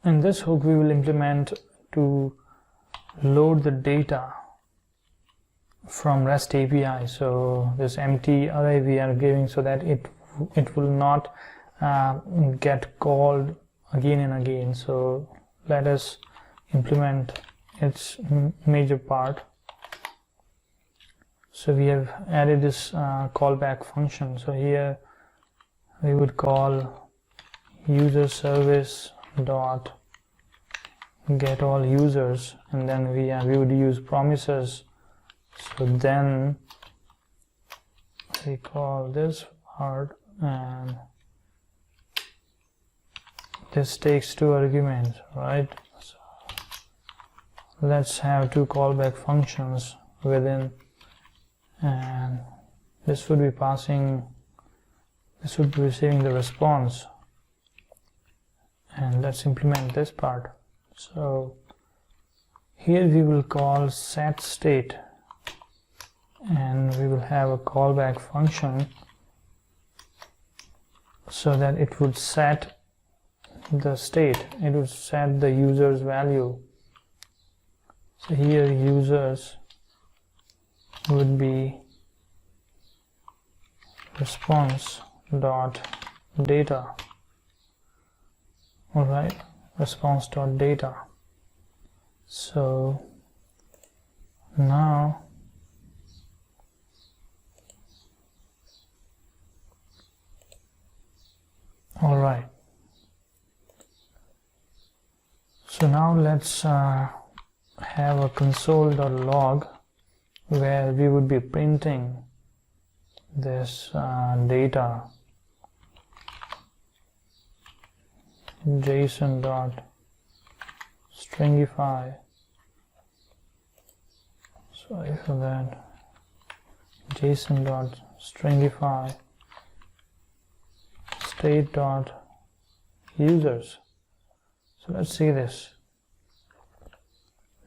Speaker 1: in this hook we will implement to load the data from REST API. So this empty array we are giving so that it will not get called again and again. So let us implement its major part. So we have added this callback function. So here we would call user service dot get all users, and then we would use promises. So then we call this part, and this takes 2 arguments, right? So let's have 2 callback functions within, and this would be receiving the response. And let's implement this part. So here we will call set state, and we will have a callback function so that it would set the state, it would set the user's value. So here users would be response dot data. All right, response dot data. So now all right, so now let's have a console.log where we would be printing this data. JSON.stringify, sorry for that, JSON.stringify state.users. So let's see this.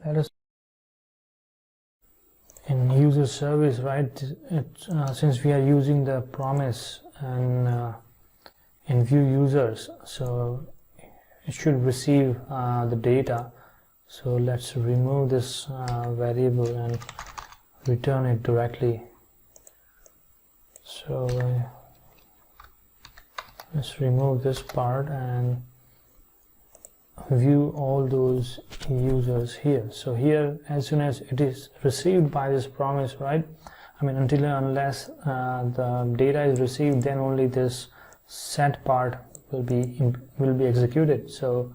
Speaker 1: Let us in user service, right? Since we are using the promise and in view users, so it should receive the data. So let's remove this variable and return it directly. So let's remove this part and view all those users here. So here, as soon as it is received by this promise, right? I mean, until and unless the data is received, then only this set part will be executed. So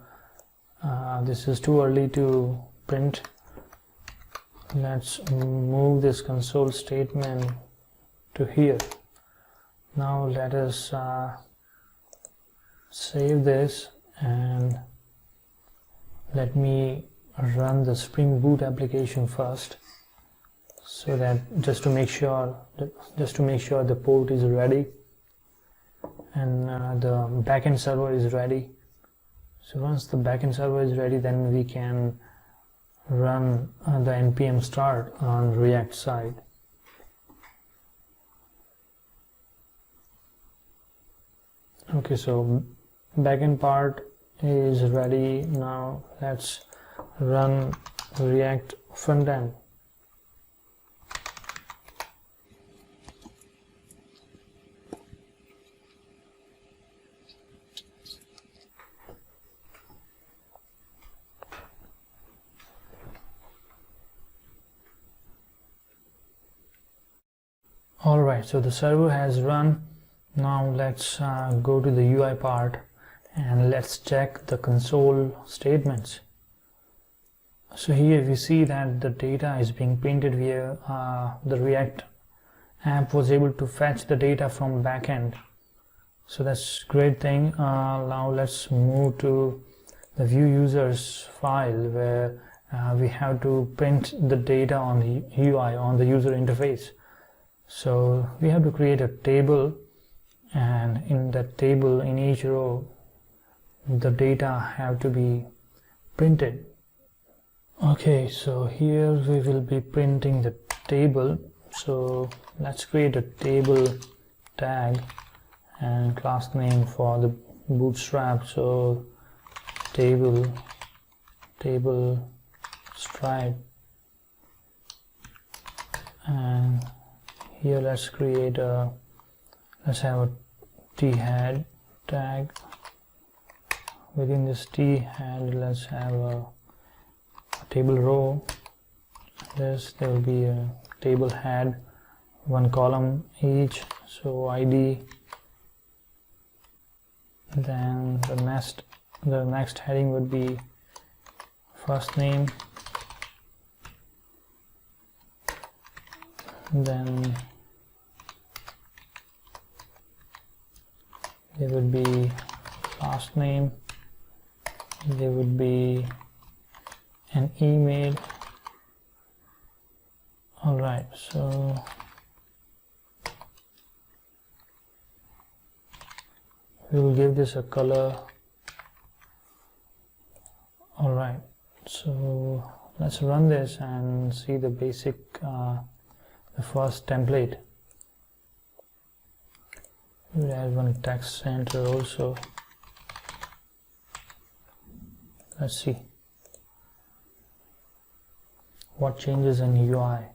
Speaker 1: this is too early to print. Let's move this console statement to here. Now let us save this, and let me run the Spring Boot application first, so that just to make sure the port is ready and the backend server is ready. So once the backend server is ready, then we can run the npm start on React side. Okay, so backend part is ready. Now let's run React frontend. Alright, so the server has run. Now let's go to the UI part and let's check the console statements. So here we see that the data is being printed via the React app was able to fetch the data from backend. So that's a great thing. Now let's move to the view users file where we have to print the data on the UI, on the user interface. So we have to create a table, and in that table, in each row, the data have to be printed. Okay, so here we will be printing the table. So let's create a table tag and class name for the bootstrap. So table stripe, and here let's create a, let's have a t-head tag. Within this t-head, let's have a table row. There will be a table head, one column each, so ID. Then the next heading would be first name, then there would be last name, there would be an email. Alright, so we will give this a color. Alright, so let's run this and see the basic, the first template. We'll add one text center also. Let's see what changes in UI.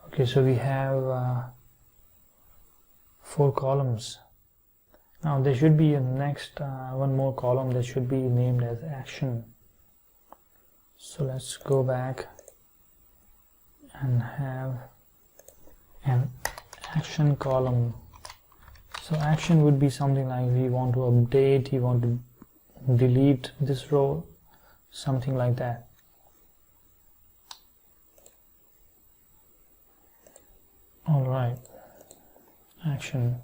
Speaker 1: Okay, so we have 4 columns. Now there should be a next one more column that should be named as action. So let's go back and have an action column. So action would be something like we want to update, you want to delete this row, something like that. Alright, action.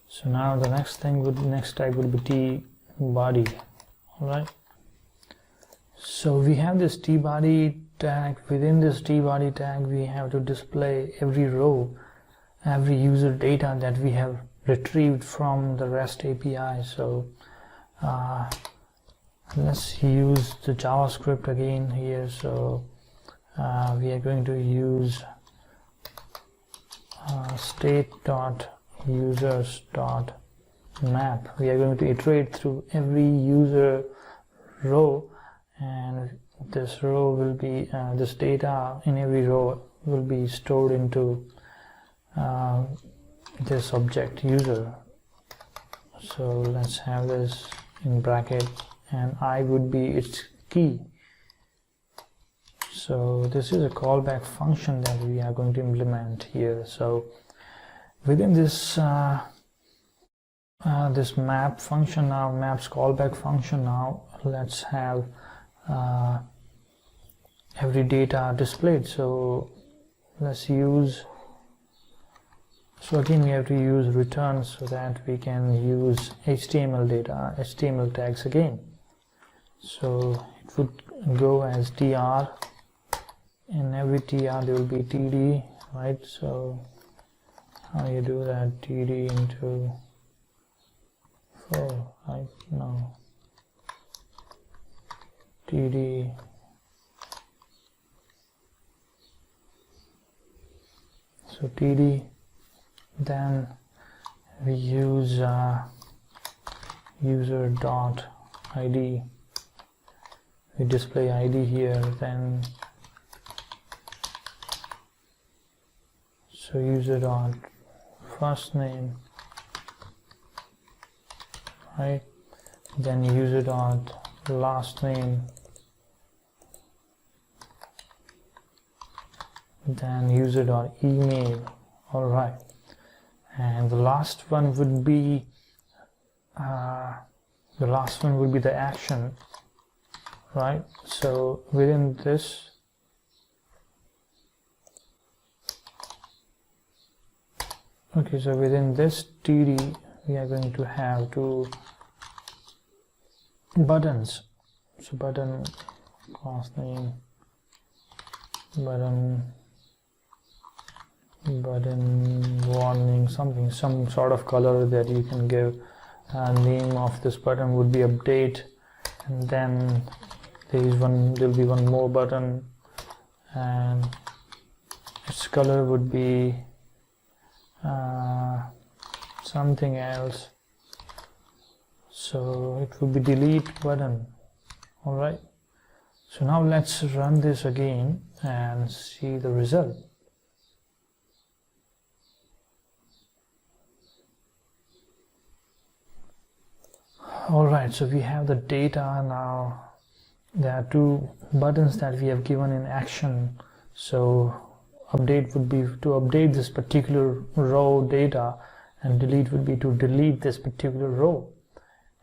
Speaker 1: So now the next tag would be t body. Alright, so we have this t body tag. Within this t body tag we have to display every row, every user data that we have retrieved from the REST API. So let's use the JavaScript again here. So we are going to use state.users.map. We are going to iterate through every user row, and this row will be this data in every row will be stored into this object user. So let's have this in bracket, and I would be its key. So this is a callback function that we are going to implement here. So within this this map function now, maps callback function now, let's have every data displayed. So let's use, so again we have to use return so that we can use HTML data, HTML tags again. So it would go as tr. In every tr there will be td, right? So how you do that? Td into 4, right? No, td, so td, then we use user.id, we display id here, then so user dot first name, right? Then user dot last name, then user dot email. All right, and the last one would be the action, right? So within this, okay, so within this td we are going to have 2 buttons. So button class name, button warning, something, some sort of color that you can give. Name of this button would be update, and then there'll be one more button, and its color would be something else. So it would be delete button. All right, so now let's run this again and see the result. All right, so we have the data now. There are two buttons that we have given in action. So update would be to update this particular row data, and delete would be to delete this particular row.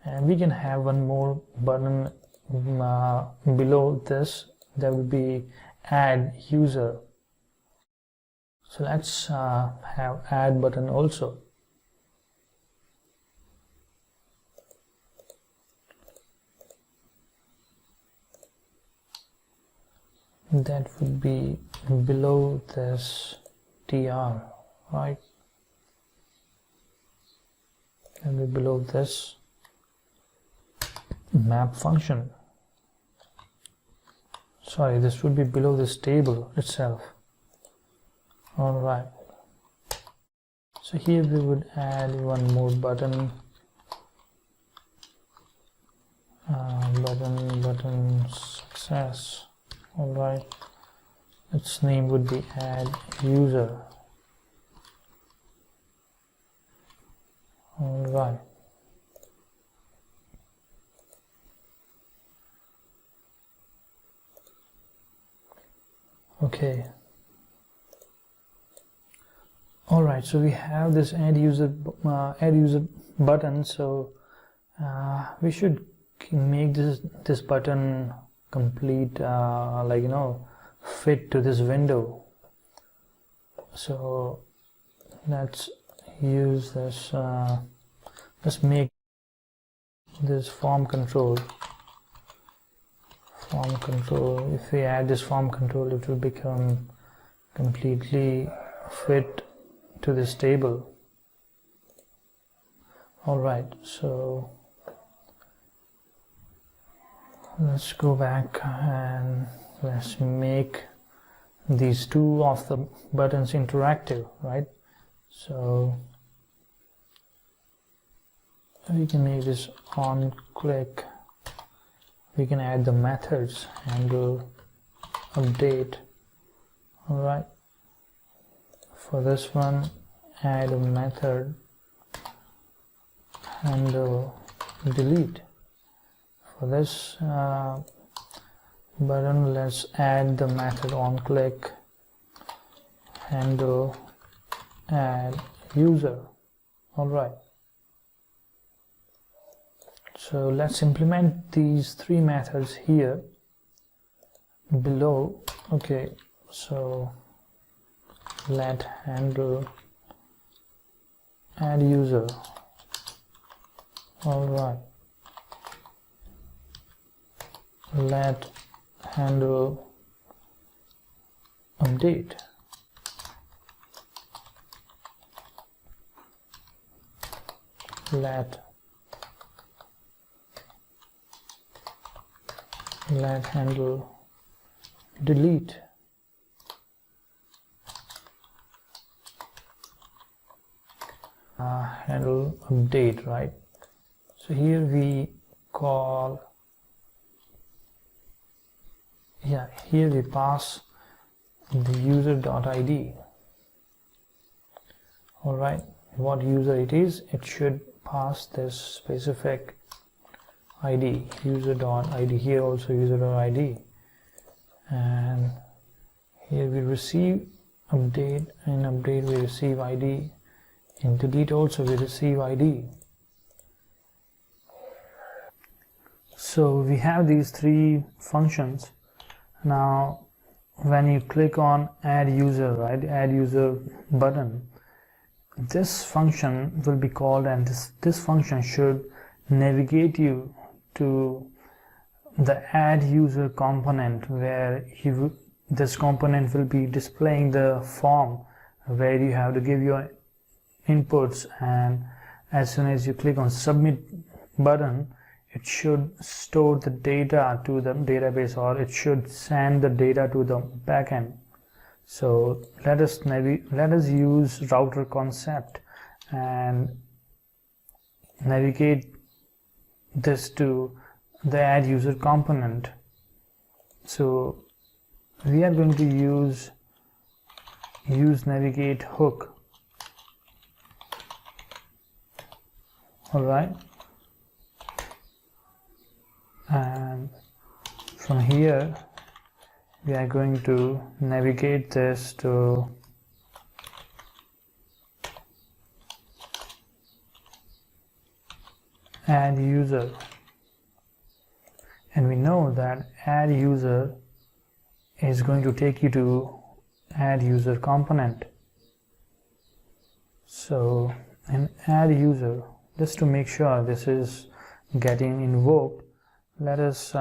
Speaker 1: And we can have one more button below this. That would be add user. So let's have add button also. That would be below this tr, right? And below this map function. Sorry, this would be below this table itself. All right. So here we would add one more button. Button success. All right. Its name would be add user. All right. Okay. All right, so we have this add user button. So we should make this button complete, like, you know, fit to this window. So let's use this. Let's make this form control. If we add this form control, it will become completely fit to this table. All right, so let's go back and let's make these two of the buttons interactive, right? So we can make this on click. We can add the methods and do update. All right, for this one, add a method and delete. For this button, let's add the method on click and add user. All right. So let's implement these three methods here below. Okay, so let handle add user. All right. Let handle update. Let handle delete. Handle update, right? So here we call, here we pass the user.id. all right, what user it is, it should pass this specific id, user.id. here also user.id, and here we receive update, in update we receive id, in delete also we receive id. So we have these three functions. Now when you click on add user, right, add user button, this function will be called, and this function should navigate you to the add user component, where this component will be displaying the form where you have to give your inputs, and as soon as you click on submit button, it should store the data to the database, or it should send the data to the backend. So let us use router concept and navigate this to the add user component. So we are going to use navigate hook. All right, and from here we are going to navigate this to add user, and we know that add user is going to take you to add user component. So in add user, just to make sure this is getting invoked, let us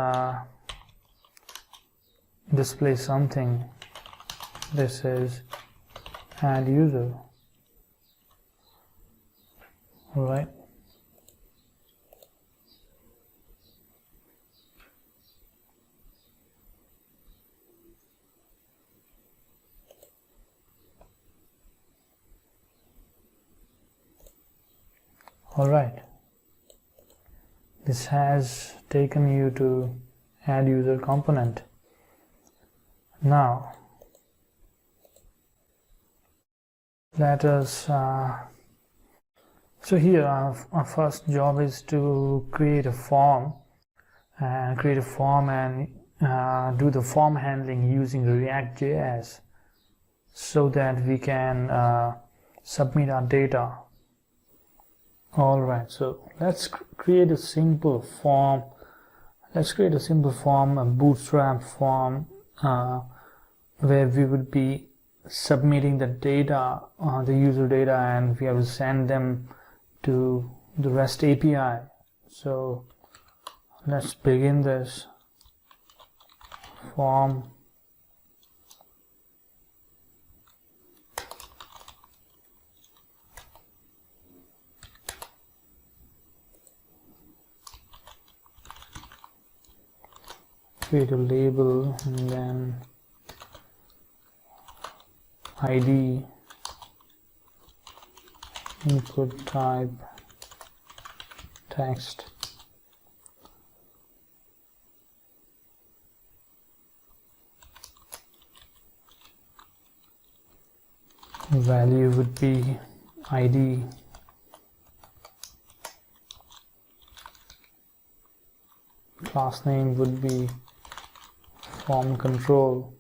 Speaker 1: display something. This is add user. All right, alright, this has taken you to add user component. Now let us so here our first job is to create a form and do the form handling using reactjs so that we can submit our data. Alright, so let's create a simple form. A bootstrap form where we would be submitting the data, the user data, and we have to send them to the REST API. So let's begin this form. Create a label and then ID, input type, text, value would be ID, class name would be form control,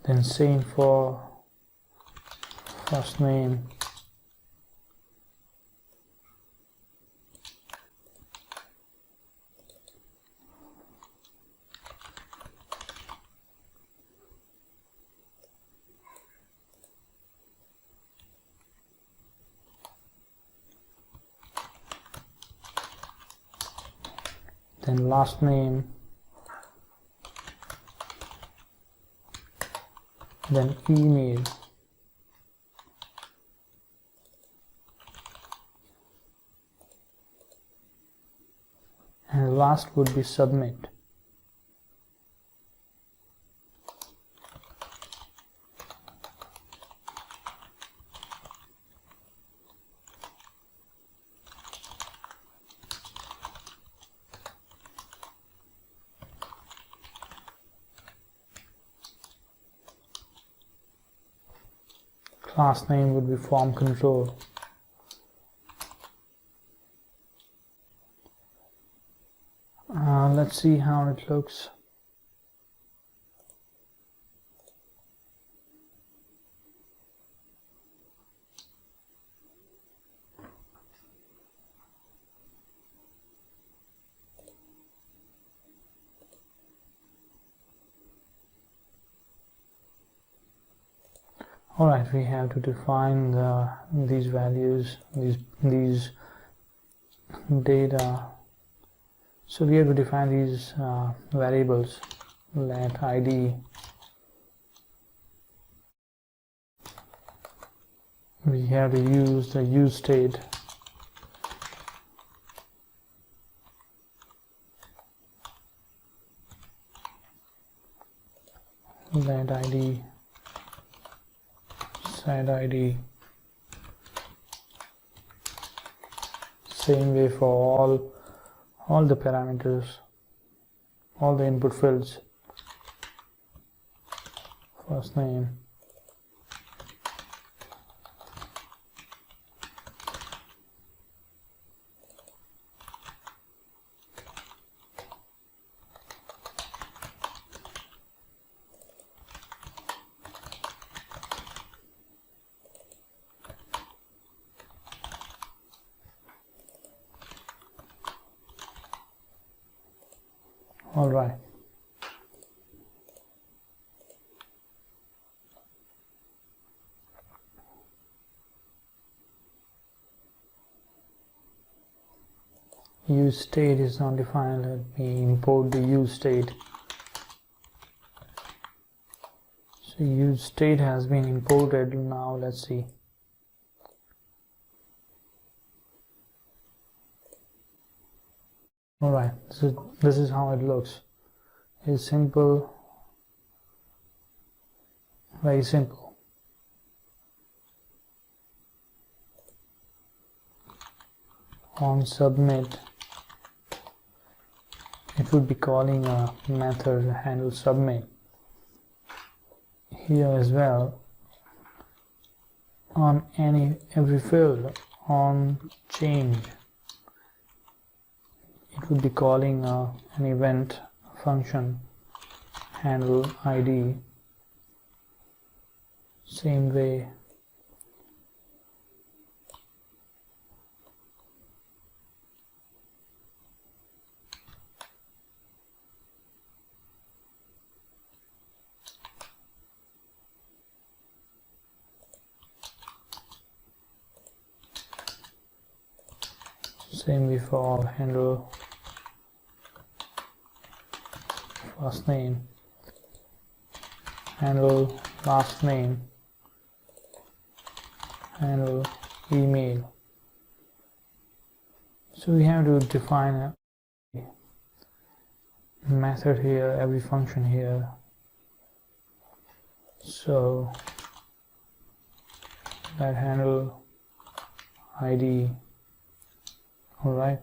Speaker 1: then same for first name, then last name, then email, and last would be submit. Class name would be form control. Let's see how it looks. Alright, we have to define these values, these data. So we have to define these variables. Let ID we have to use the use state. Let id, set id. Same way for all the parameters, all the input fields. First name, all right. Use state is not defined. Let me import the use state. So use state has been imported. Now let's see. All right, so this is how it looks. It's simple, very simple. On submit, it would be calling a method handle submit. Here as well, on every field, on change, it would be calling an event function handle id. Same way for handle first name, handle last name, handle email. So we have to define a method here, every function here. So that handle id. All right.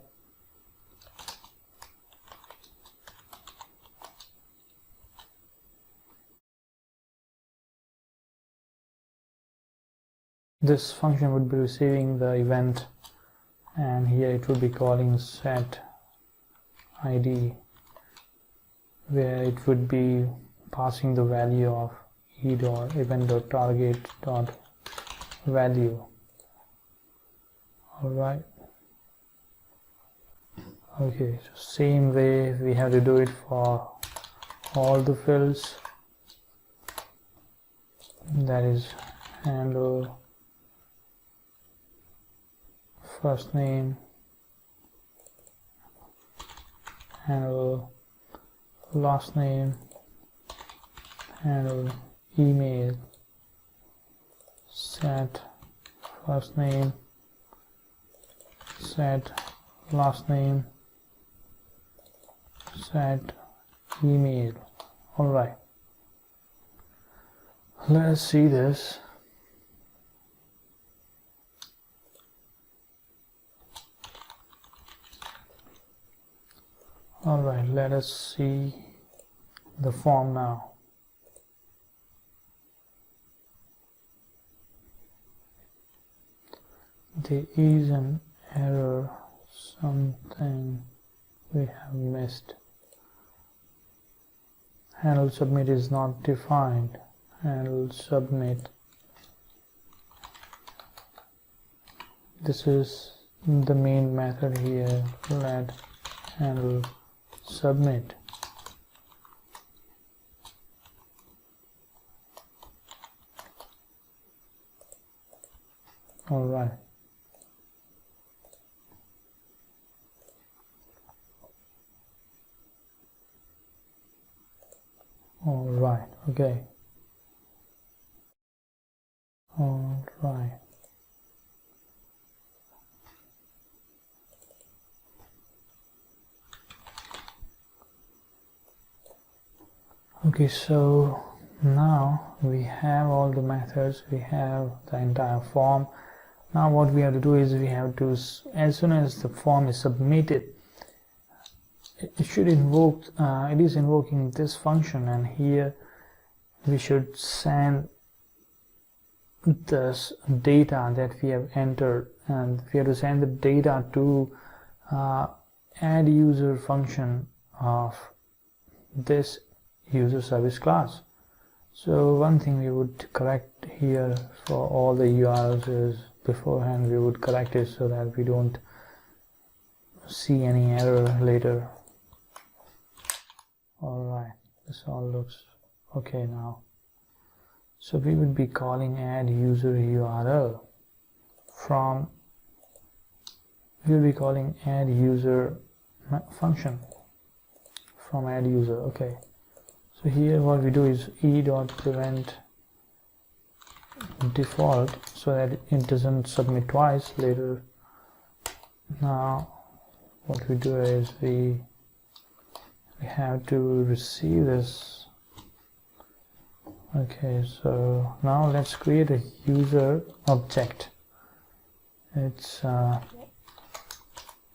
Speaker 1: This function would be receiving the event, and here it would be calling set id, where it would be passing the value of event.target.value. All right. Okay, so same way we have to do it for all the fields. That is handle first name, handle last name, handle email, set first name, set last name, set email. All right, let's see this. All right, let us see the form now. There is an error, something we have missed. Handle submit is not defined. Handle submit. This is the main method here. Let handle submit. All right. All right. Okay. All right. Okay, so now we have all the methods, we have the entire form. Now what we have to do is we have to, as soon as the form is submitted, it should invoke, it is invoking this function, and here we should send this data that we have entered, and we have to send the data to add user function of this user service class. So one thing we would correct here for all the URLs is beforehand we would correct it so that we don't see any error later. Alright, this all looks okay now. So we would be calling add user URL from, we will be calling add user function from add user. Okay, so here what we do is e.prevent default so that it doesn't submit twice later. Now what we do is we have to receive this. Okay, so now let's create a user object. It's a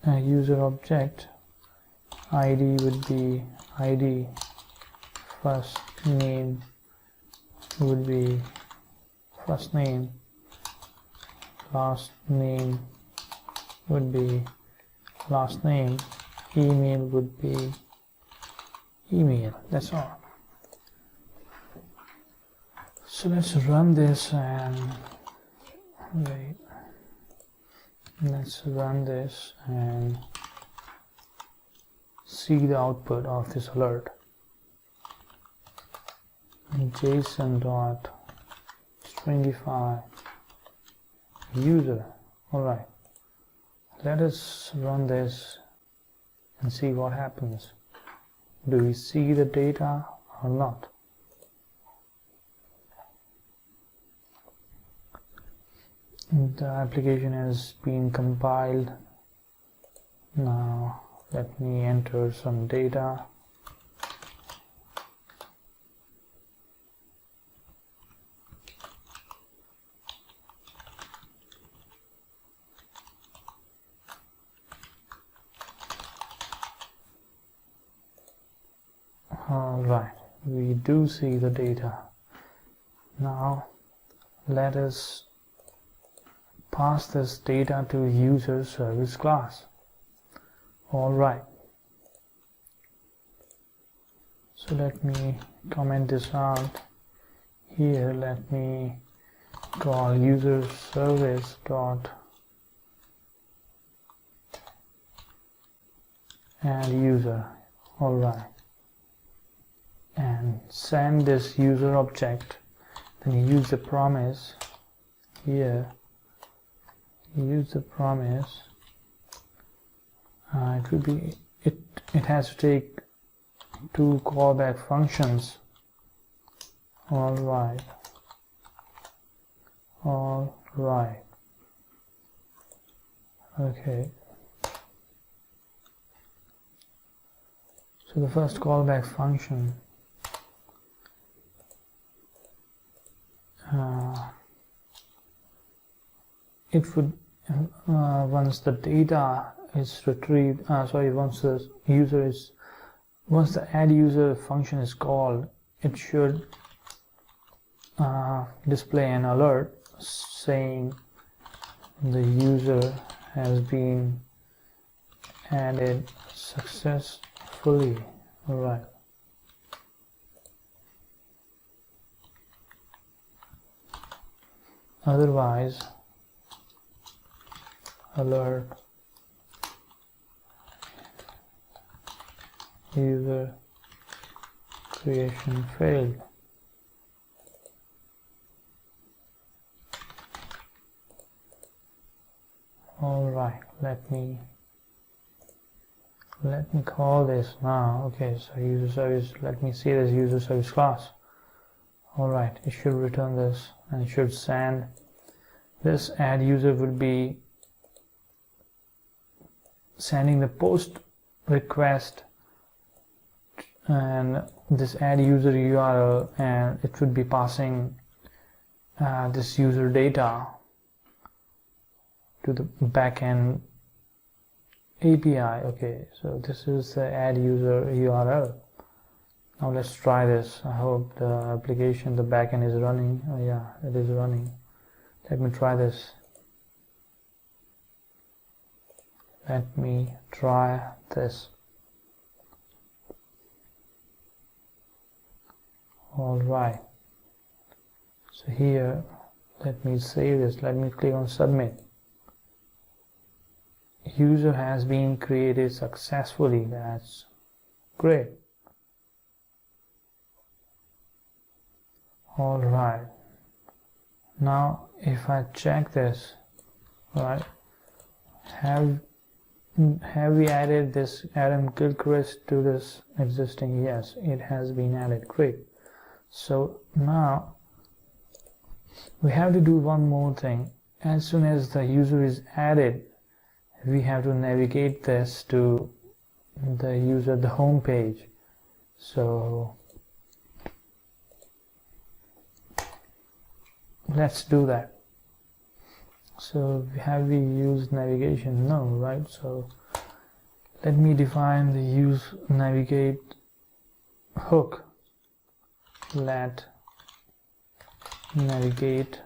Speaker 1: user object. ID would be ID, first name would be first name, last name would be last name, email would be email. That's all. So let's run this and wait. Let's run this and see the output of this alert. JSON.stringify user. Alright, let us run this and see what happens. Do we see the data or not? The application has been compiled. Now let me enter some data. Alright, we do see the data. Now let us pass this data to user service class. Alright, so let me comment this out here. Let me call user service dot add user. Alright, and send this user object. Then you use the promise here. Use the promise. It would be it has to take two callback functions. Alright, okay, so the first callback function it would once the data is retrieved, once the add user function is called, it should display an alert saying the user has been added successfully. Alright, otherwise alert user creation failed. Alright, let me call this now. Okay, so user service, let me see this user service class. Alright, it should return this and it should send this add user would be sending the post request and this add user URL, and it should be passing this user data to the backend API. Okay, so this is the add user URL. Now let's try this. I hope the application, the backend is running. Oh yeah, it is running. Let me try this. Let me try this. Alright. So here, let me save this. Let me click on submit. User has been created successfully. That's great. Alright. Now if I check this, right, have we added this Adam Gilchrist to this existing? Yes, it has been added. Great. So now we have to do one more thing. As soon as the user is added, we have to navigate this to the user, the home page. So let's do that. So have we used navigation? No, right? So let me define the use navigate hook. Let navigate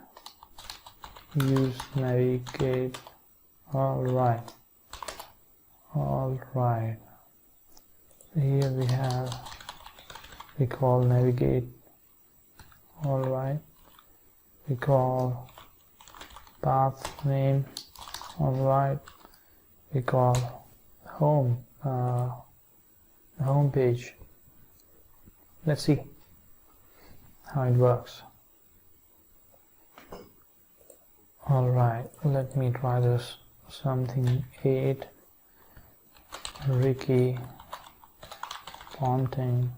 Speaker 1: use navigate. Alright. Here we call navigate. Alright. We call path name. Alright. We call home, home page. Let's see how it works. Alright, let me try this. Something 8 Ricky Ponting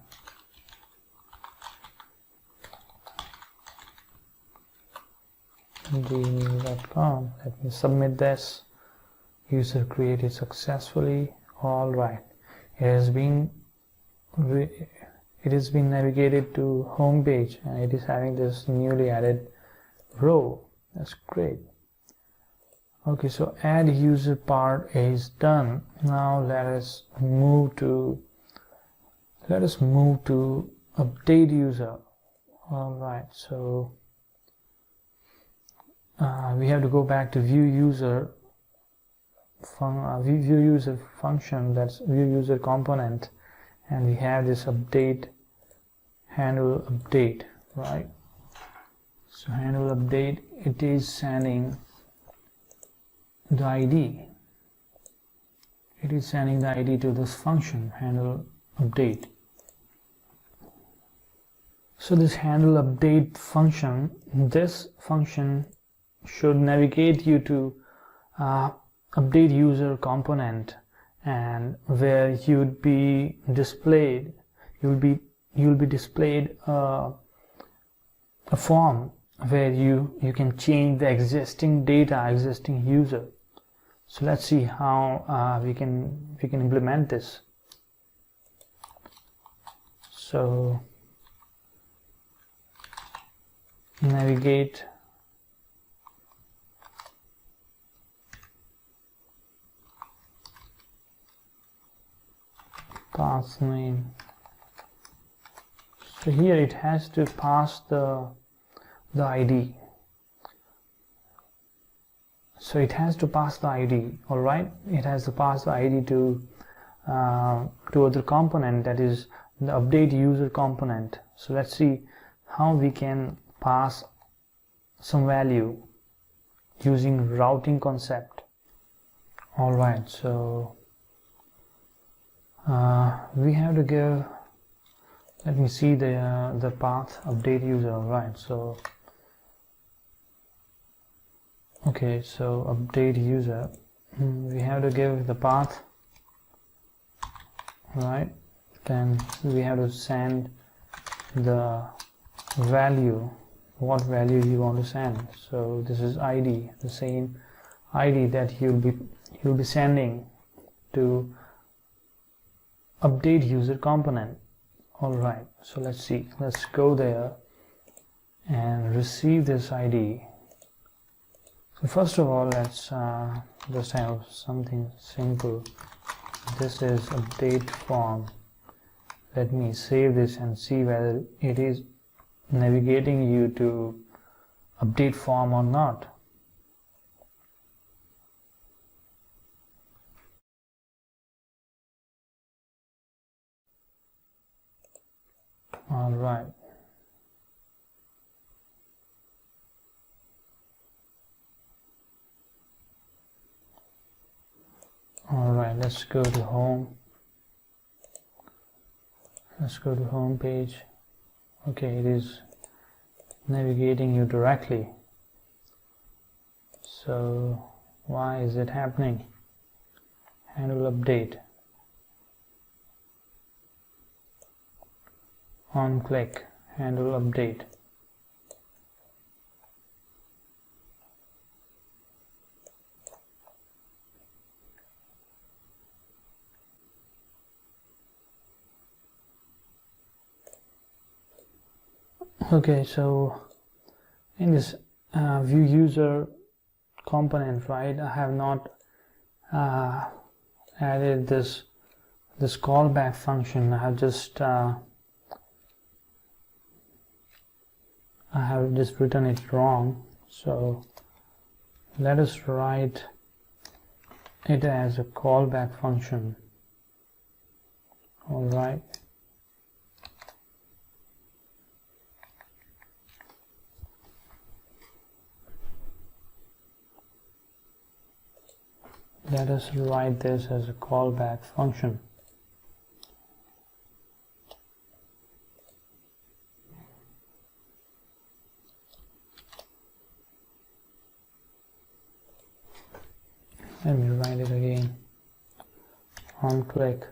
Speaker 1: gmail.com. Let me submit this. User created successfully. Alright, it has been navigated to home page, and it is having this newly added row. That's great. Okay, so add user part is done. Now let us move to update user. Alright, so we have to go back to view user function, that's view user component, and we have this update handle update, right? So handle update, it is sending the ID. It is sending the ID to this function handle update. So this handle update function, this function should navigate you to update user component, and where you'll be displayed a form where you can change the existing data, existing user. So let's see how we can implement this. So navigate path name. So here it has to pass the ID. So it has to pass the ID. All right, it has to pass the ID to other component, that is the update user component. So let's see how we can pass some value using routing concept. All right, so we have to give, let me see the path update user. All right, so okay, so update user, we have to give the path, right? Then we have to send the value, what value you want to send. So this is ID, the same ID that you'll be sending to update user component. Alright, so let's see, let's go there and receive this ID. So first of all, let's just have something simple. This is update form. Let me save this and see whether it is navigating you to update form or not. All right. All right, let's go to home. Let's go to home page. Okay, it is navigating you directly. So why is it happening? Handle update. On click, handle update. Okay, so in this view user component, right, I have not added this callback function. I have just written it wrong. So let us write it as a callback function. All right. Let us write this as a callback function. Let me write it again. On click.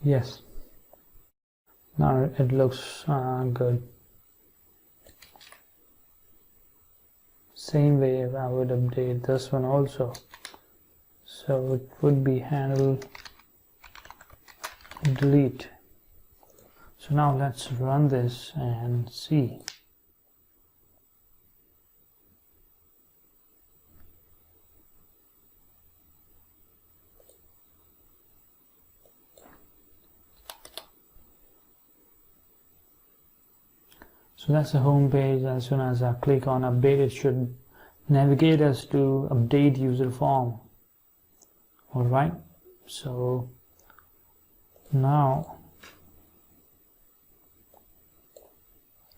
Speaker 1: Yes. Now it looks good. Same way I would update this one also. So it would be handle delete. So now let's run this and see. So that's the home page. As soon as I click on update, it should navigate us to update user form. All right. So now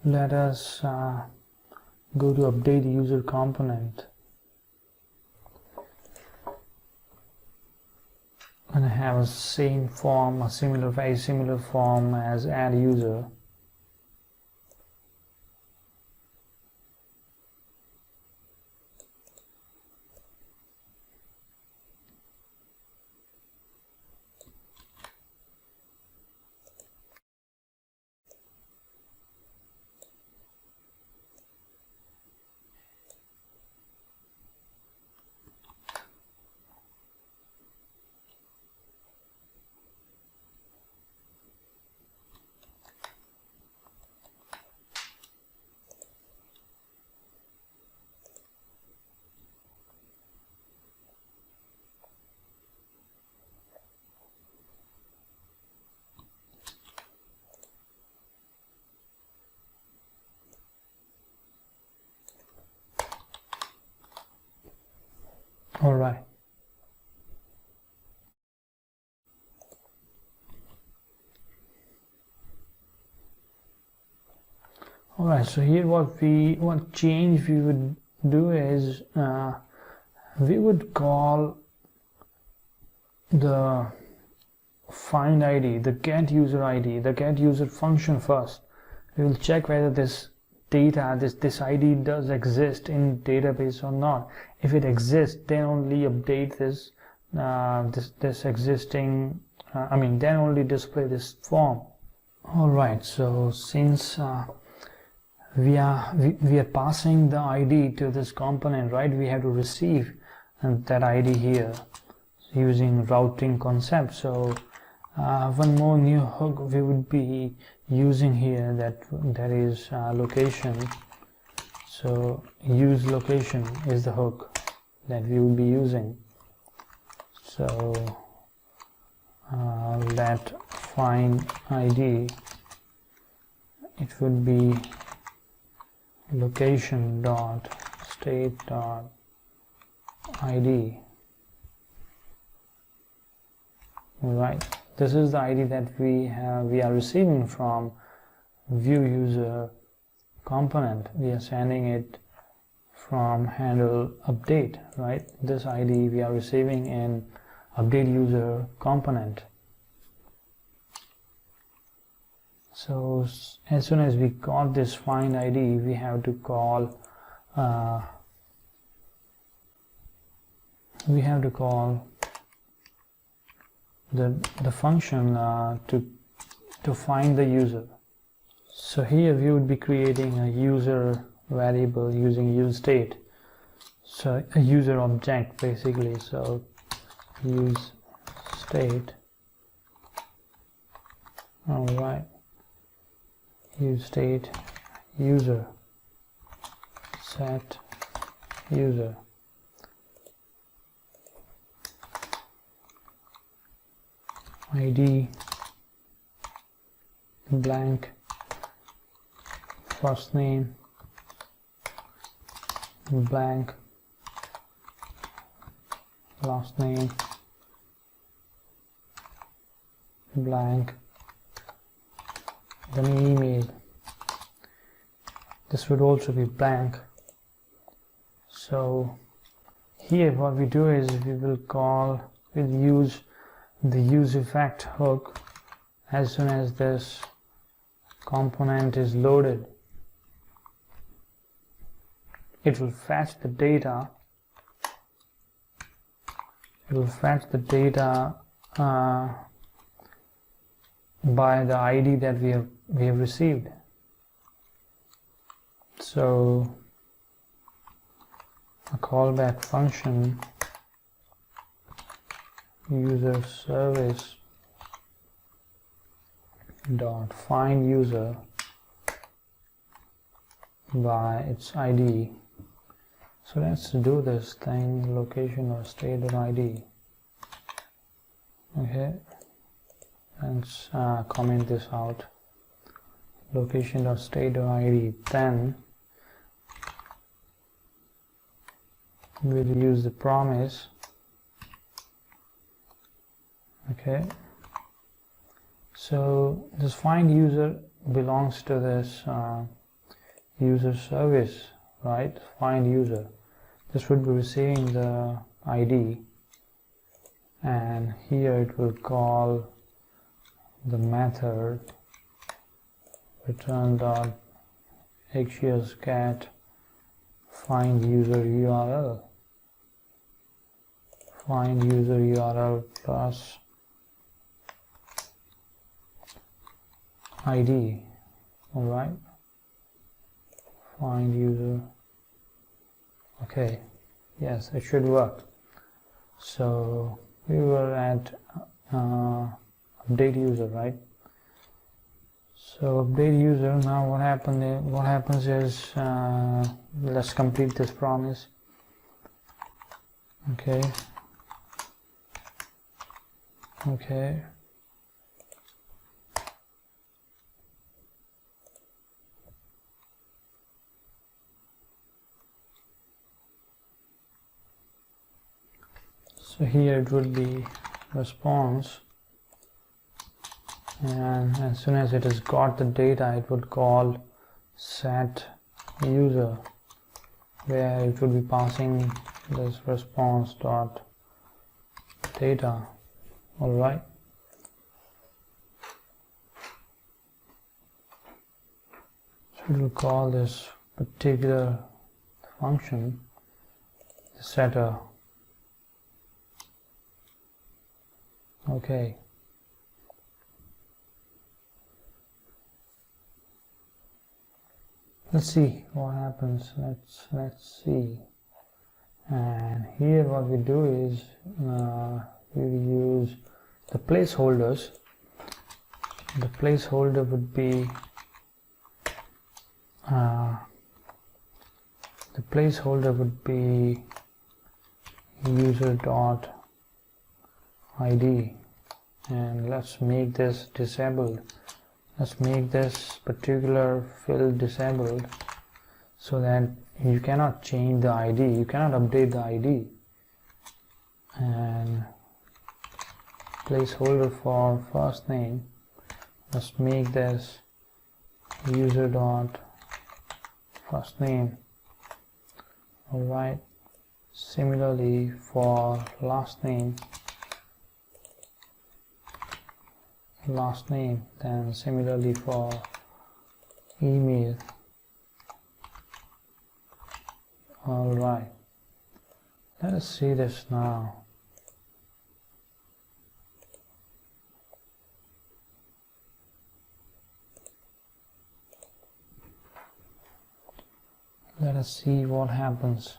Speaker 1: let us go to update user component. And I have a same form, very similar form as add user. All right. All right. So here, what change we would do is we would call the find ID, the get user ID, the get user function first. We will check whether this data, this ID does exist in database or not. If it exists, then only update this this existing, then only display this form. Alright, so since we are passing the ID to this component, right, we have to receive that ID here using routing concept. So one more new hook we would be using here, that is location. So use location is the hook that we will be using. So let find ID, it would be location dot state dot ID. Right, this is the ID that we are receiving from view user component. We are sending it from handle update, right? This ID we are receiving in update user component. So as soon as we got this find ID, we have to call the function to find the user. So here we would be creating a user variable using use state, so a user object basically. So use state, alright, use state user, set user, ID blank, first name blank, last name blank, then email, this would also be blank. So here what we do is we'll use the use effect hook as soon as this component is loaded. It will fetch the data. By the ID that we have received. So a callback function user service dot find user by its ID. So let's do this thing, location or state dot ID. Okay, let's comment this out, location dot state dot ID. Then we'll use the promise. Okay, so this find user belongs to this user service, right? Find user, this would be receiving the ID, and here it will call the method return dot reactjs get find user URL, find user URL plus ID. Alright, find user. Okay, yes, it should work. So we were at update user, right? So update user. Now what happens is let's complete this promise. Okay, so here it will be response, and as soon as it has got the data, it would call set user, where it would be passing this response dot data. All right, so it will call this particular function, the setter. Okay. Let's see what happens. Let's see. And here what we do is we will use the placeholders. The placeholder would be user.id, and let's make this disabled. Let's make this particular field disabled so that you cannot change the ID, you cannot update the ID. And placeholder for first name, let's make this user.firstname. Alright, similarly for last name, then similarly for email. Alright, let us see this now. Let us see what happens.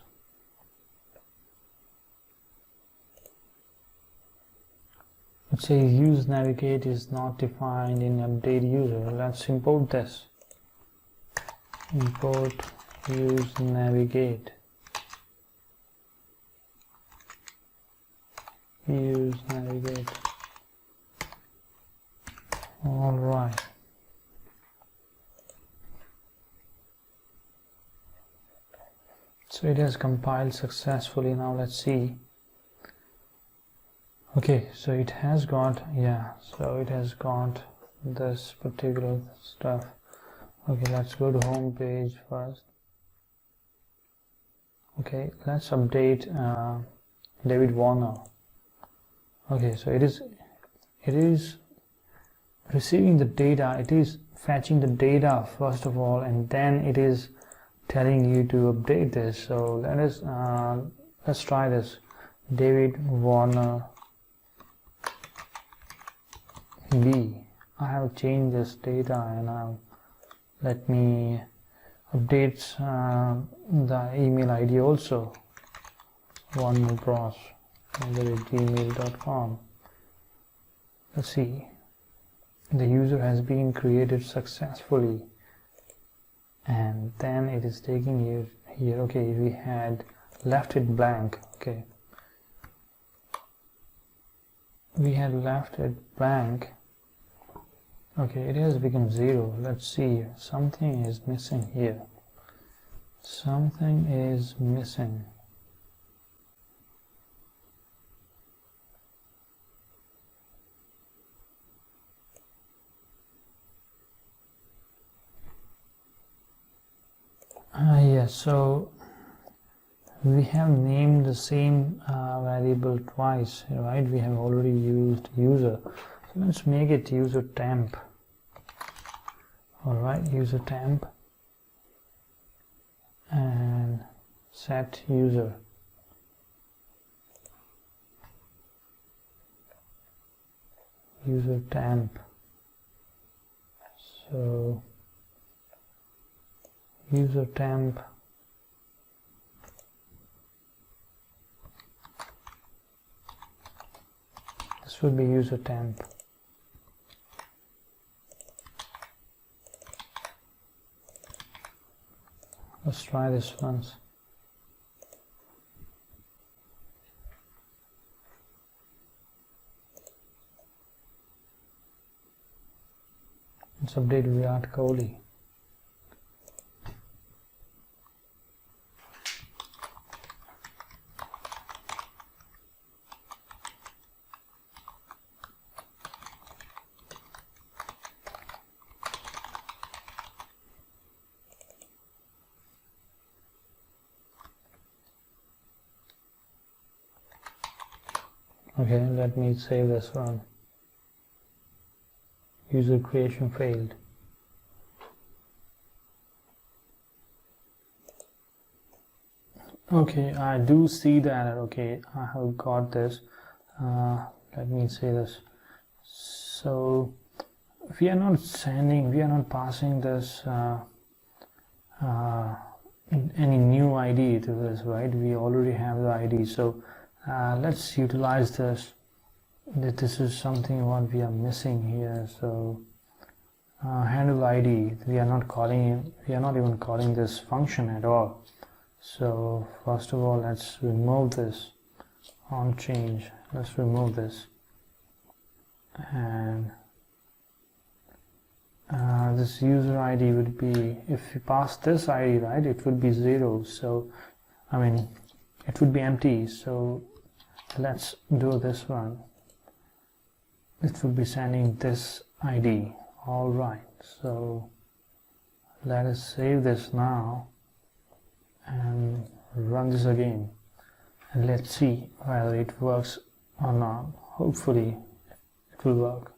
Speaker 1: It says use navigate is not defined in update user. Let's import this. Import use navigate. Use navigate. All right. So it has compiled successfully. Now let's see. Okay, so it has got, so it has got this particular stuff. Okay, let's go to home page first. Okay, let's update David Warner. Okay, so it is receiving the data, it is fetching the data first of all, and then it is telling you to update this. So let's try this. David Warner B. I have changed this data, and let me update the email ID also. warnerbros@gmail.com. Let's see. The user has been created successfully, and then it is taking you here. Okay, we had left it blank. Okay, we had left it blank. Okay, it has become 0. Let's see, something is missing here. Something is missing. Yes, so we have named the same variable twice, right? We have already used user. So let's make it user temp. Alright, user temp, and set user. User temp. So user temp, this would be user temp. Let's try this once. Let's update Virat Kohli. Okay, let me save this one. User creation failed. Okay, I do see that. Okay, I have got this. let me say this. So we are not passing this any new ID to this, right? We already have the ID, so let's utilize this. This is something what we are missing here. So handle ID, we are not even calling this function at all. So first of all, let's remove this on change. Let's remove this, and this user ID would be, if we pass this ID, right, it would be 0. So I mean it would be empty. So let's do this one. It would be sending this ID. All right, so let us save this now and run this again, and let's see whether it works or not. Hopefully it will work.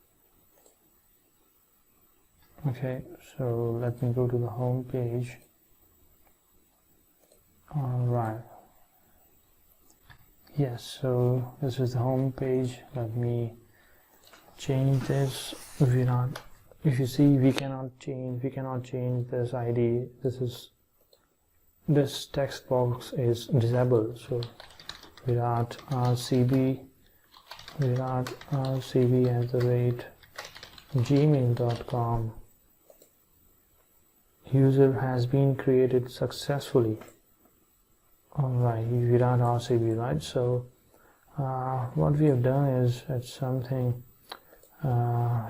Speaker 1: Okay, so let me go to the home page. All right, yes, so this is the home page. Let me change this. If you see, we cannot change this ID. This text box is disabled. So reactjs-spring@gmail.com. User has been created successfully. Alright, reactjs-spring, right? So what we have done is, it's something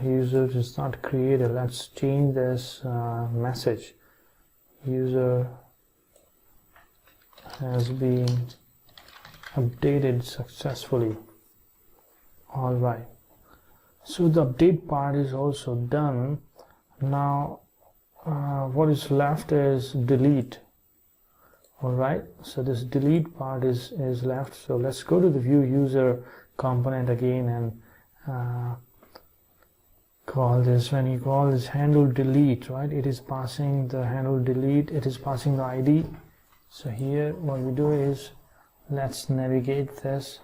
Speaker 1: user is not created. Let's change this message. User has been updated successfully. All right, so the update part is also done. Now what is left is delete. All right, so this delete part is left. So let's go to the view user component again and call this. When you call this handle delete, right, it is passing the handle delete, it is passing the ID. So here what we do is, let's navigate this,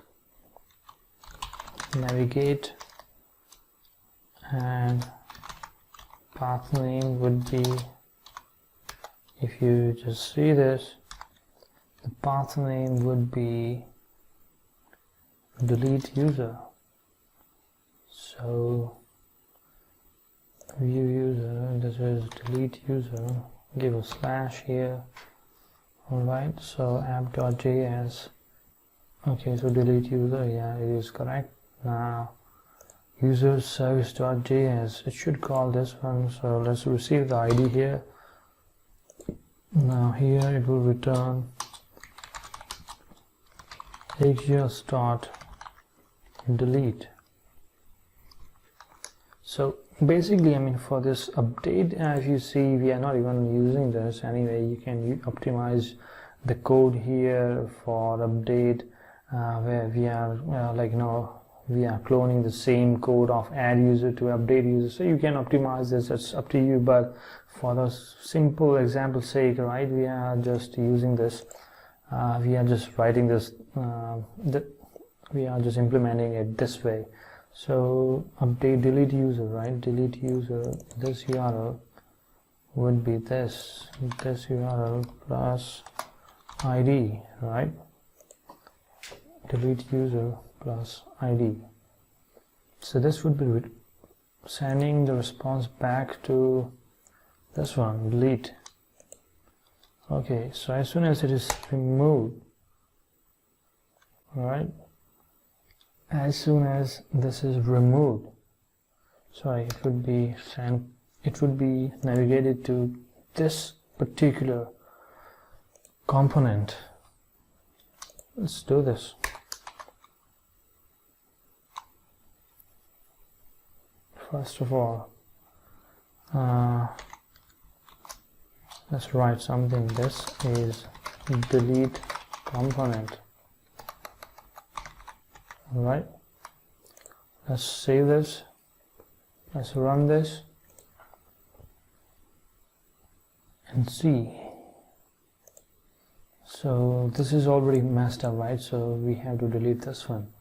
Speaker 1: and path name would be, if you just see this, the path name would be delete user. So view user, this is delete user, give a slash here. Alright, so app.js. Okay, so delete user, yeah, it is correct. Now user service.js, it should call this one. So let's receive the ID here. Now here it will return reactjs.delete. So basically, I mean, for this update, if you see, we are not even using this anyway. You can optimize the code here for update, where we are we are cloning the same code of add user to update user. So you can optimize this, it's up to you. But for the simple example sake, right, we are just using this. We are just writing this. We are just implementing it this way. So update delete user, right? Delete user, this URL would be this URL plus ID, right? Delete user plus ID. So this would be sending the response back to this one, delete. Okay, so as soon as it is removed, right? As soon as this is removed, sorry, it would be navigated to this particular component. Let's do this. First of all, let's write something. This is delete component. Alright, let's save this, let's run this and see. So this is already messed up, right? So we have to delete this one.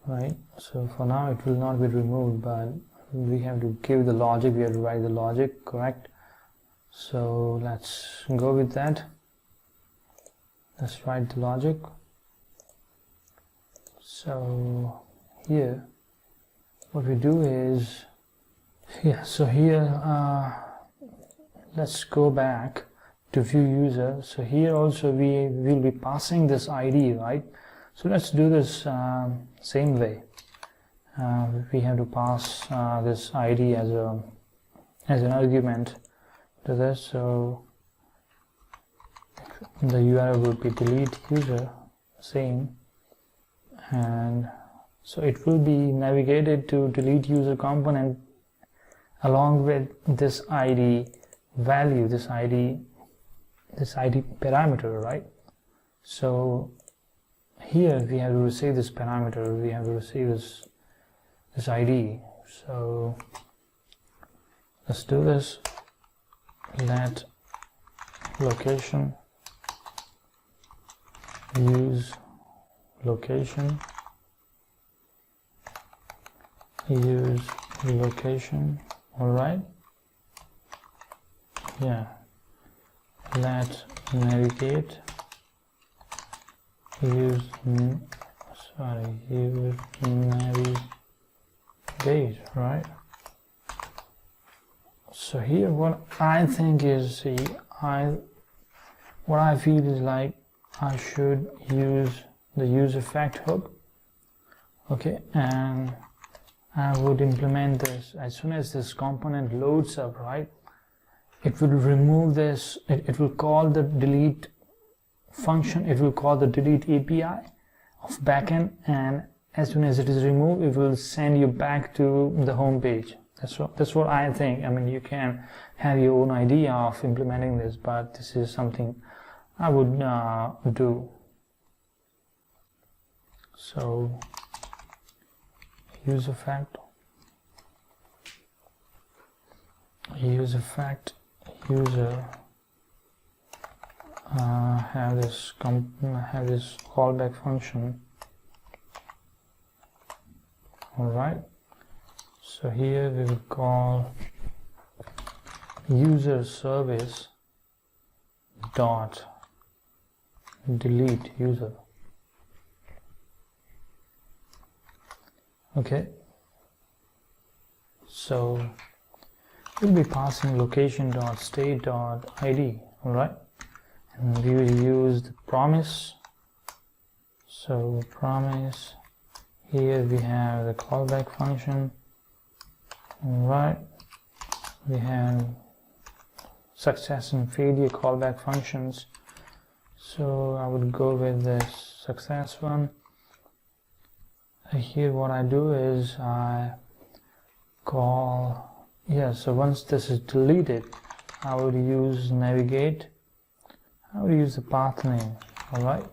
Speaker 1: right? So for now it will not be removed, but we have to give the logic, we have to write the logic, correct? So let's go with that. Let's write the logic. So here what we do is, so here let's go back to view user. So here also we will be passing this ID, right? So let's do this same way. We have to pass this ID as an argument to this. So the URL will be delete user, same, and so it will be navigated to delete user component along with this ID value, this ID parameter, right? So here we have to receive this parameter, we have to receive this ID. So let's do this. Let location use location, use location, all right? Yeah, let navigate use navigate, right? So here what I think is, what I feel is like I should use the use effect hook, okay, and I would implement this as soon as this component loads up, right? It will remove this, it will call the delete function, it will call the delete API of backend, and as soon as it is removed, it will send you back to the home page. That's what I think. I mean, you can have your own idea of implementing this, but this is something I would do. So use effect user have this callback function, all right? So here we will call user service dot delete user, okay? So we'll be passing location dot state dot ID, all right? And we will use the promise. So promise, here we have the callback function, all right? We have success and failure callback functions. So I would go with this success one. Here what I do is I call, so once this is deleted, I would use navigate. I would use the path name, alright?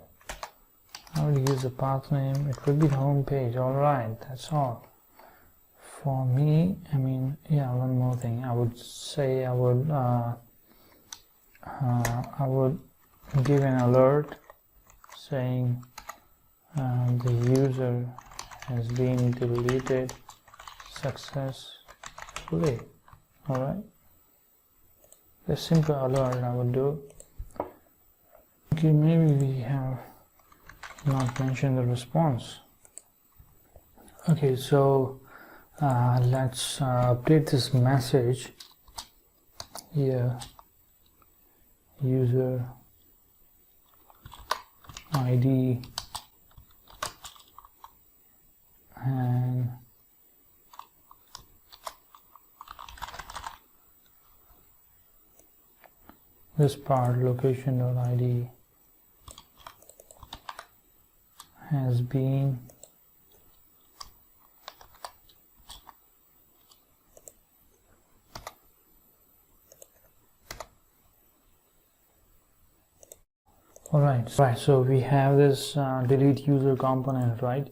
Speaker 1: I would use the path name, it will be the home page, alright, that's all. For me, I mean, one more thing, I would say I would give an alert saying the user has been deleted successfully, alright? This simple alert I would do. Okay, maybe we have not mentioned the response. Okay, so let's update this message here. User ID and this part location.id has been alright, so we have this delete user component, right?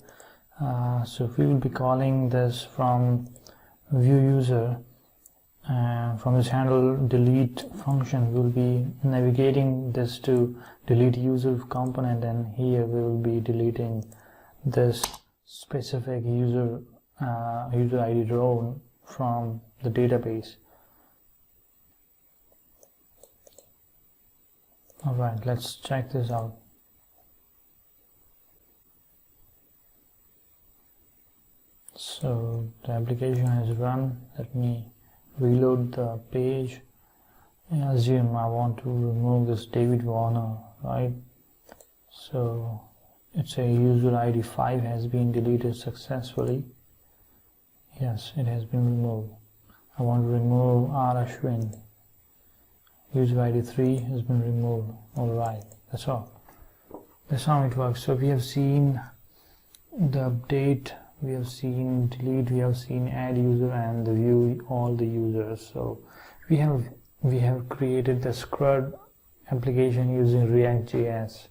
Speaker 1: So we will be calling this from view user, from this handle delete function we will be navigating this to delete user component, and here we will be deleting this specific user ID row from the database. Alright, let's check this out. So the application has run. Let me reload the page. Assume I want to remove this David Warner, right? So it's a user ID 5 has been deleted successfully. Yes, it has been removed. I want to remove R. Ashwin. User ID 3 has been removed. Alright, that's all. That's how it works. So we have seen the update, we have seen delete, we have seen add user, and the view all the users. So we have created the CRUD application using reactjs.